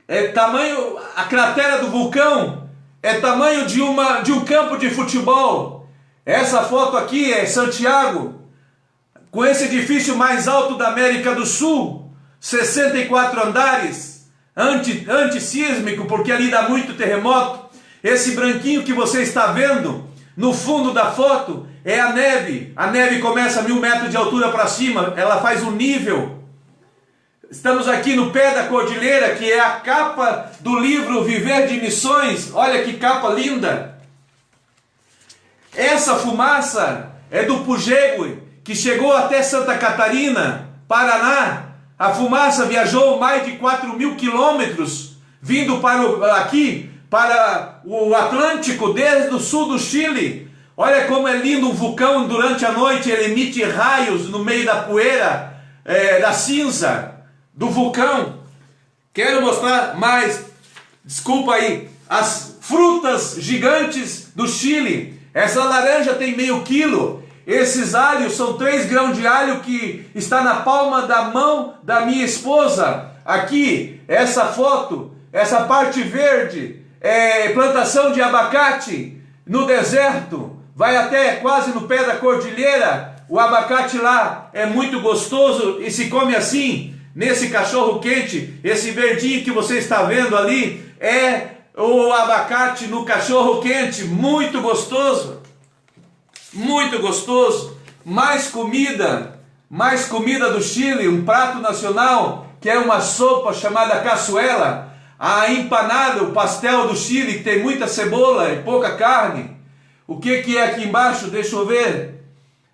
Speaker 2: é tamanho, a cratera do vulcão é tamanho de um campo de futebol. Essa foto aqui é Santiago, com esse edifício mais alto da América do Sul, 64 andares, antissísmico, porque ali dá muito terremoto. Esse branquinho que você está vendo no fundo da foto é a neve. A neve começa a 1000 metros de altura para cima, ela faz um nível. Estamos aqui no pé da cordilheira, que é a capa do livro Viver de Missões. Olha que capa linda. Essa fumaça é do Pujegue, que chegou até Santa Catarina, Paraná. A fumaça viajou mais de 4.000 quilômetros, vindo para o Atlântico, desde o sul do Chile. Olha como é lindo um vulcão durante a noite, ele emite raios no meio da poeira, da cinza do vulcão. Quero mostrar mais, desculpa aí, as frutas gigantes do Chile. Essa laranja tem meio quilo. Esses alhos são 3 grãos de alho que está na palma da mão da minha esposa. Aqui, essa foto, essa parte verde, é plantação de abacate no deserto, vai até quase no pé da cordilheira. O abacate lá é muito gostoso e se come assim, nesse cachorro quente. Esse verdinho que você está vendo ali é o abacate no cachorro quente, muito gostoso, muito gostoso. Mais comida do Chile, um prato nacional que é uma sopa chamada caçuela, a empanada, o pastel do Chile, que tem muita cebola e pouca carne. O que é aqui embaixo? Deixa eu ver.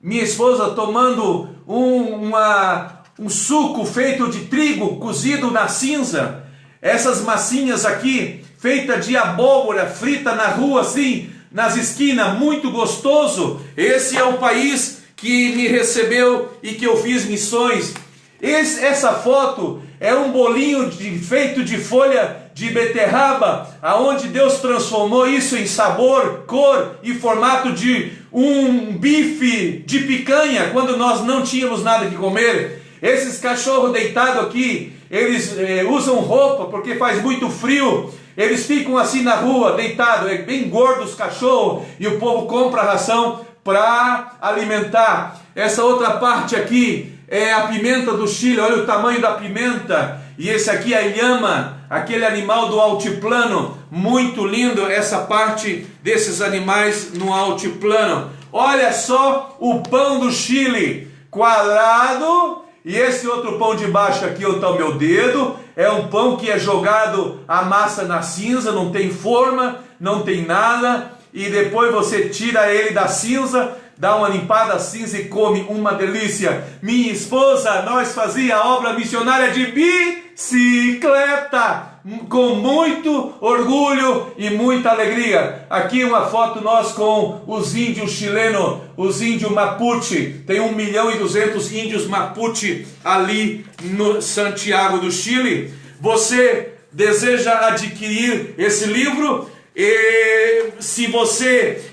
Speaker 2: Minha esposa tomando um suco feito de trigo cozido na cinza. Essas massinhas aqui, feita de abóbora, frita na rua assim, nas esquinas, muito gostoso. Esse é o país que me recebeu e que eu fiz missões. Essa foto é um bolinho feito de folha de beterraba, aonde Deus transformou isso em sabor, cor e formato de um bife de picanha, quando nós não tínhamos nada que comer. Esses cachorros deitados aqui, eles usam roupa porque faz muito frio. Eles ficam assim na rua, deitados, é bem gordos os cachorros, e o povo compra ração para alimentar. Essa outra parte aqui é a pimenta do Chile, olha o tamanho da pimenta. E esse aqui é a llama, aquele animal do altiplano, muito lindo essa parte desses animais no altiplano. Olha só o pão do Chile, quadrado, e esse outro pão de baixo aqui, onde está o meu dedo, é um pão que é jogado a massa na cinza, não tem forma, não tem nada, e depois você tira ele da cinza, dá uma limpada a cinza e come, uma delícia. Minha esposa, nós fazia a obra missionária de bicicleta, com muito orgulho e muita alegria. Aqui uma foto nós com os índios chilenos, os índios Mapuche. Tem 1.200.000 índios Mapuche ali no Santiago do Chile. Você deseja adquirir esse livro? E se você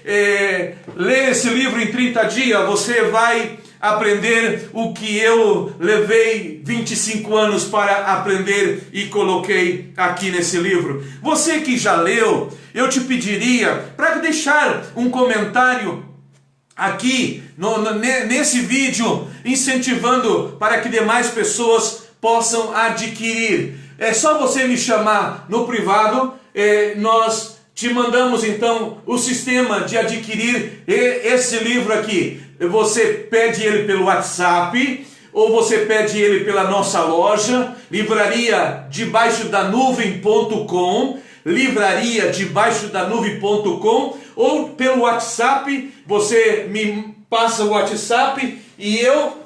Speaker 2: ler esse livro em 30 dias, você vai aprender o que eu levei 25 anos para aprender e coloquei aqui nesse livro. Você que já leu, eu te pediria para deixar um comentário aqui nesse vídeo, incentivando para que demais pessoas possam adquirir. É só você me chamar no privado, nós te mandamos então o sistema de adquirir esse livro aqui. Você pede ele pelo WhatsApp, ou você pede ele pela nossa loja, livrariadebaixodanuvem.com, livrariadebaixodanuvem.com, ou pelo WhatsApp. Você me passa o WhatsApp e eu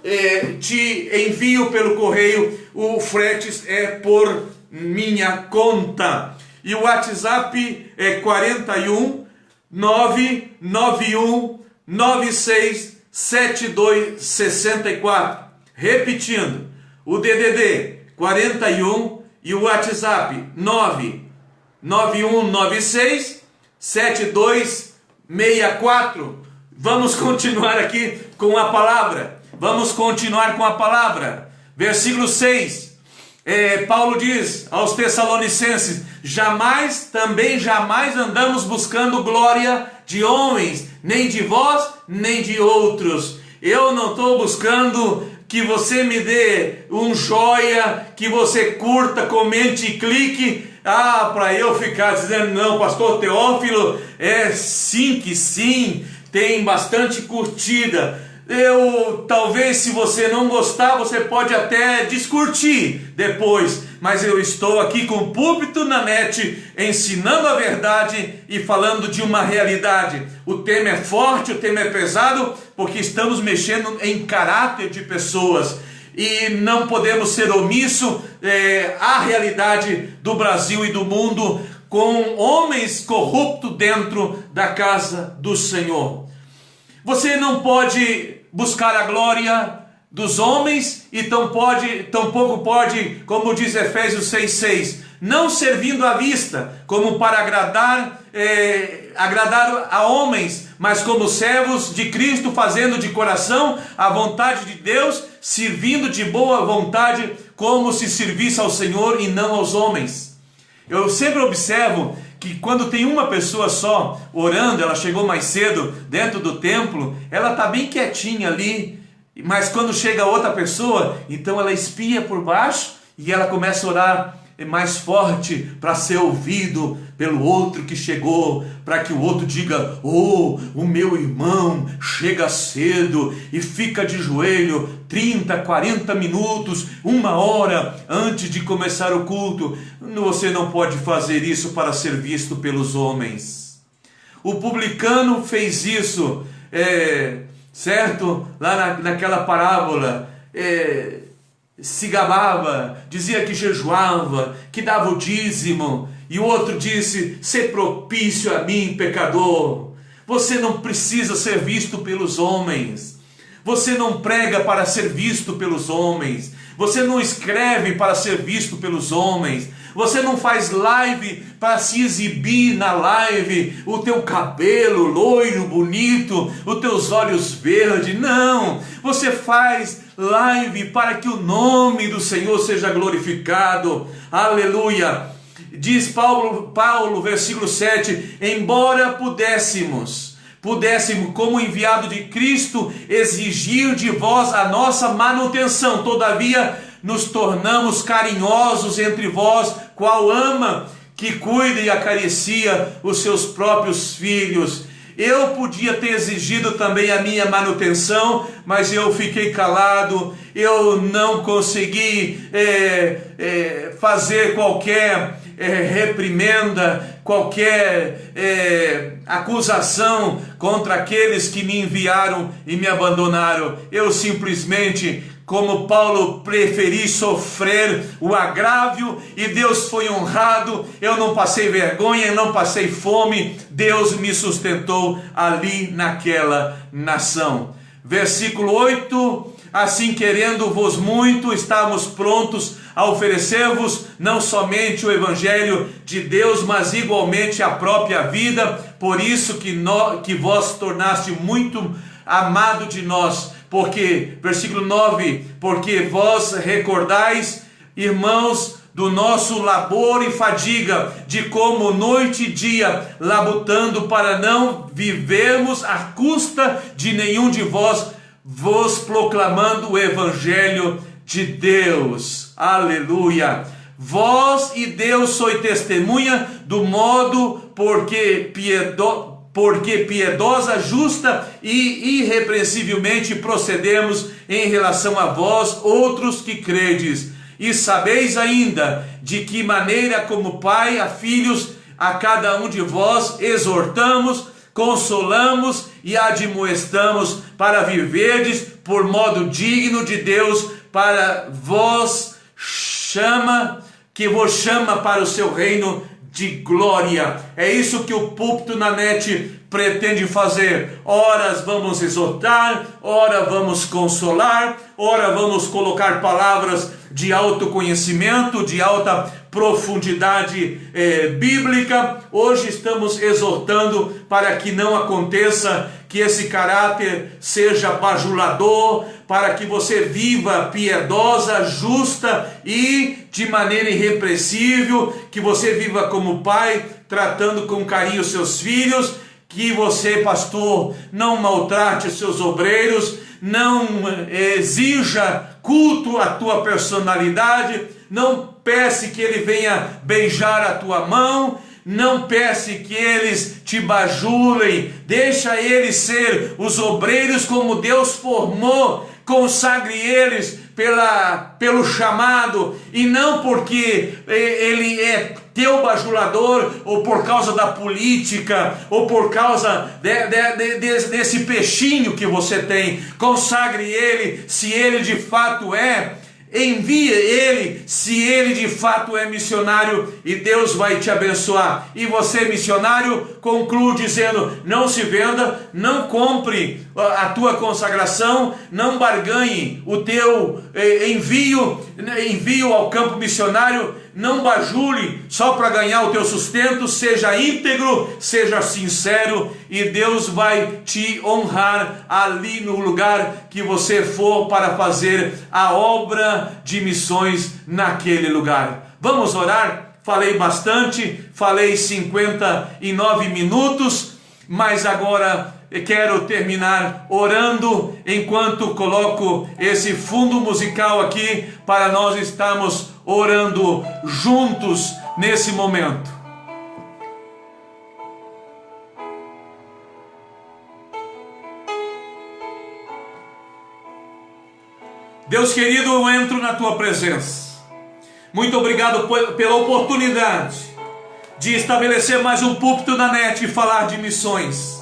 Speaker 2: te envio pelo correio. O frete é por minha conta. E o WhatsApp é 41 991 96 7264. Repetindo, o DDD 41 e o WhatsApp 99196 7264. Vamos continuar aqui com a palavra. Vamos continuar com a palavra. Versículo 6. Paulo diz aos Tessalonicenses: jamais andamos buscando glória de homens, nem de vós, nem de outros. Eu não estou buscando que você me dê um joia, que você curta, comente e clique, para eu ficar dizendo, não, pastor Teófilo, sim que sim, tem bastante curtida. Talvez, se você não gostar, você pode até descurtir depois, mas eu estou aqui com o Púlpito na Net, ensinando a verdade e falando de uma realidade. O tema é forte, o tema é pesado, porque estamos mexendo em caráter de pessoas, e não podemos ser omissos à realidade do Brasil e do mundo, com homens corruptos dentro da casa do Senhor. Você não pode buscar a glória dos homens e tampouco pode, como diz Efésios 6,6, não servindo à vista, como para agradar a homens, mas como servos de Cristo, fazendo de coração a vontade de Deus, servindo de boa vontade, como se servisse ao Senhor e não aos homens. Eu sempre observo que quando tem uma pessoa só orando, ela chegou mais cedo dentro do templo, ela está bem quietinha ali, mas quando chega outra pessoa, então ela espia por baixo e ela começa a orar mais forte para ser ouvido pelo outro que chegou, para que o outro diga: oh, o meu irmão chega cedo e fica de joelho 30, 40 minutos, 1 hora antes de começar o culto. Você não pode fazer isso para ser visto pelos homens. O publicano fez isso, certo? Lá naquela parábola, se gabava, dizia que jejuava, que dava o dízimo, e o outro disse: ser propício a mim, pecador. Você não precisa ser visto pelos homens, você não prega para ser visto pelos homens, você não escreve para ser visto pelos homens, você não faz live para se exibir na live, o teu cabelo loiro, bonito, os teus olhos verdes. Não, você faz live para que o nome do Senhor seja glorificado. Aleluia. Diz Paulo, versículo 7, embora pudéssemos, como enviado de Cristo, exigir de vós a nossa manutenção, todavia nos tornamos carinhosos entre vós, qual ama que cuida e acaricia os seus próprios filhos. Eu podia ter exigido também a minha manutenção, mas eu fiquei calado, eu não consegui fazer qualquer reprimenda, qualquer acusação contra aqueles que me enviaram e me abandonaram. Eu simplesmente, como Paulo, preferi sofrer o agravio e Deus foi honrado. Eu não passei vergonha, não passei fome. Deus me sustentou ali naquela nação. Versículo 8: assim, querendo-vos muito, estamos prontos a oferecer-vos não somente o Evangelho de Deus, mas igualmente a própria vida. Por isso que vós tornaste muito amado de nós. Porque, versículo 9, porque vós recordais, irmãos, do nosso labor e fadiga, de como noite e dia labutando para não vivermos à custa de nenhum de vós, vos proclamando o Evangelho de Deus. Aleluia! Vós e Deus sois testemunha do modo porque piedosa, justa e irrepreensivelmente procedemos em relação a vós, outros que credes. E sabeis ainda de que maneira, como pai a filhos, a cada um de vós exortamos, consolamos e admoestamos para viverdes por modo digno de Deus, para vos que vos chama para o seu reino de glória. É isso que o Púlpito na Net pretende fazer. Ora vamos exortar, ora vamos consolar, ora vamos colocar palavras de autoconhecimento, de alta profundidade bíblica. Hoje estamos exortando para que não aconteça que esse caráter seja bajulador, para que você viva piedosa, justa e de maneira irrepreensível, que você viva como pai, tratando com carinho os seus filhos, que você, pastor, não maltrate os seus obreiros, não exija culto à tua personalidade, não peça que ele venha beijar a tua mão, não peça que eles te bajulem, deixa eles ser os obreiros como Deus formou, consagre eles pelo chamado, e não porque ele é teu bajulador, ou por causa da política, ou por causa desse peixinho que você tem. Consagre ele, se ele de fato envie ele, se ele de fato é missionário, e Deus vai te abençoar. E você, missionário, conclui dizendo: não se venda, não compre a tua consagração, não barganhe o teu envio ao campo missionário, não bajule só para ganhar o teu sustento. Seja íntegro, seja sincero, e Deus vai te honrar ali no lugar que você for para fazer a obra de missões naquele lugar. Vamos orar? falei bastante, falei 59 minutos, mas agora quero terminar orando enquanto coloco esse fundo musical aqui para nós estarmos orando juntos nesse momento. Deus querido, eu entro na tua presença. Muito obrigado pela oportunidade de estabelecer mais um púlpito na net e falar de missões.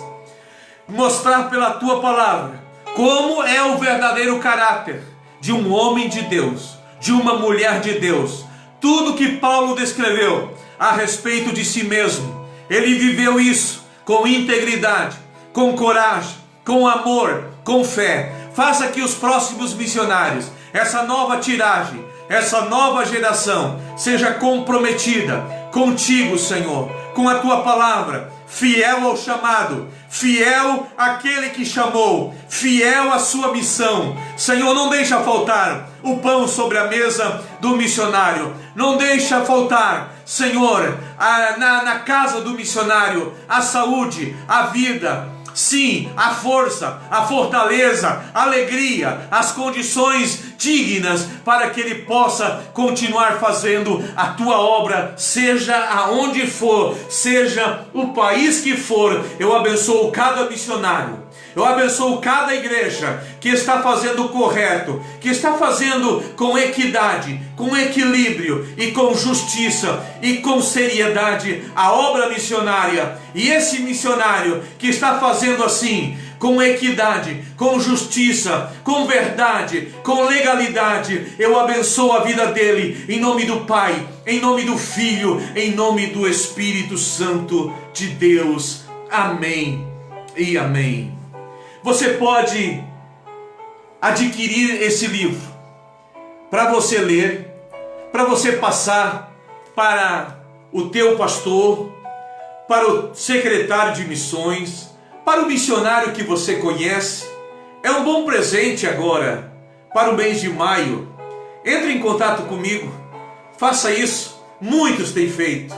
Speaker 2: Mostrar pela tua palavra como é o verdadeiro caráter de um homem de Deus, de uma mulher de Deus. Tudo que Paulo descreveu a respeito de si mesmo, ele viveu isso com integridade, com coragem, com amor, com fé. Faça que os próximos missionários, essa nova tiragem, essa nova geração, seja comprometida contigo, Senhor, com a tua palavra, fiel ao chamado, fiel àquele que chamou, fiel à sua missão. Senhor, não deixa faltar o pão sobre a mesa do missionário, não deixa faltar, Senhor, na casa do missionário, a saúde, a vida, sim, a força, a fortaleza, a alegria, as condições dignas para que ele possa continuar fazendo a tua obra, seja aonde for, seja o país que for. Eu abençoo cada missionário, eu abençoo cada igreja que está fazendo o correto, que está fazendo com equidade, com equilíbrio e com justiça e com seriedade a obra missionária. E esse missionário que está fazendo assim, com equidade, com justiça, com verdade, com legalidade, eu abençoo a vida dele, em nome do Pai, em nome do Filho, em nome do Espírito Santo de Deus. Amém e amém. Você pode adquirir esse livro para você ler, para você passar para o teu pastor, para o secretário de missões, para o missionário que você conhece. É um bom presente agora para o mês de maio. Entre em contato comigo, faça isso. Muitos têm feito.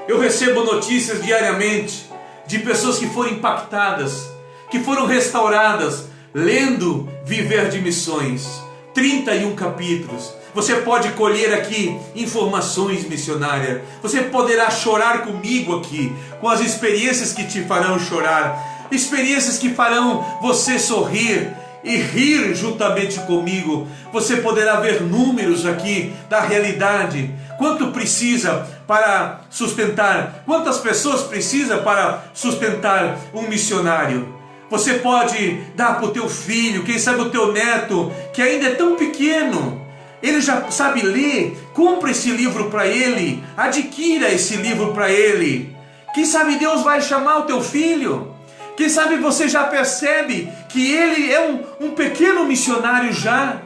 Speaker 2: Eu recebo notícias diariamente de pessoas que foram impactadas, que foram restauradas, lendo Viver de Missões, 31 capítulos. Você pode colher aqui informações missionárias. Você poderá chorar comigo aqui, com as experiências que te farão chorar, experiências que farão você sorrir e rir juntamente comigo. Você poderá ver números aqui da realidade. Quanto precisa para sustentar? Quantas pessoas precisa para sustentar um missionário? Você pode dar para o teu filho, quem sabe o teu neto, que ainda é tão pequeno, ele já sabe ler. Compre esse livro para ele, adquira esse livro para ele. Quem sabe Deus vai chamar o teu filho. Quem sabe você já percebe que ele é um pequeno missionário já.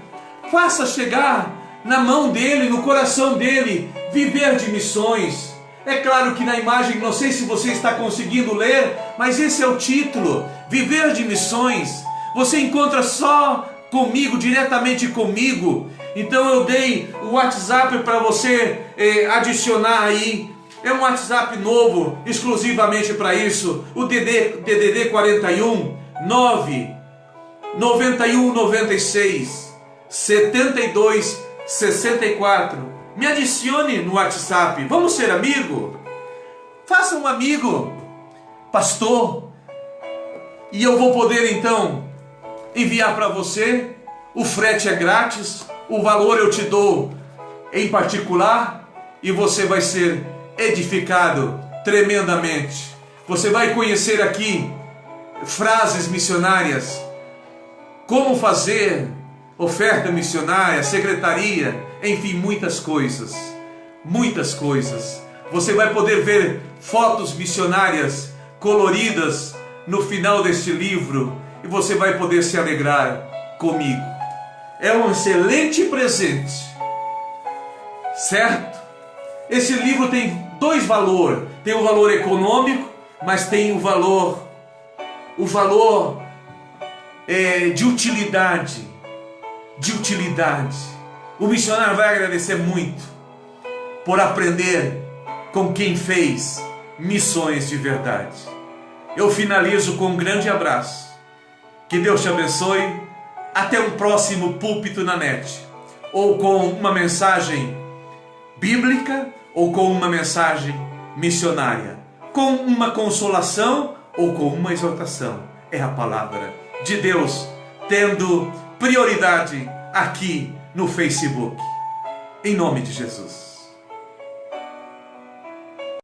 Speaker 2: Faça chegar na mão dele, no coração dele, Viver de Missões. É claro que na imagem, não sei se você está conseguindo ler, mas esse é o título, Viver de Missões. Você encontra só comigo, diretamente comigo. Então eu dei o WhatsApp para você adicionar aí. É um WhatsApp novo, exclusivamente para isso. O DDD 41 9 91 96 72 64. Me adicione no WhatsApp. Vamos ser amigo? Faça um amigo, pastor, e eu vou poder então enviar para você. O frete é grátis, o valor eu te dou em particular, e você vai ser edificado tremendamente. Você vai conhecer aqui frases missionárias, como fazer oferta missionária, secretaria, enfim, muitas coisas, muitas coisas. Você vai poder ver fotos missionárias coloridas no final deste livro, e você vai poder se alegrar comigo. É um excelente presente, certo? Esse livro tem dois valores. Tem o valor econômico, mas tem o valor de utilidade. O missionário vai agradecer muito por aprender com quem fez missões de verdade. Eu finalizo com um grande abraço. Que Deus te abençoe. Até um próximo Púlpito na Net, ou com uma mensagem bíblica, ou com uma mensagem missionária, com uma consolação ou com uma exortação. É a palavra de Deus tendo prioridade aqui no Facebook. Em nome de Jesus.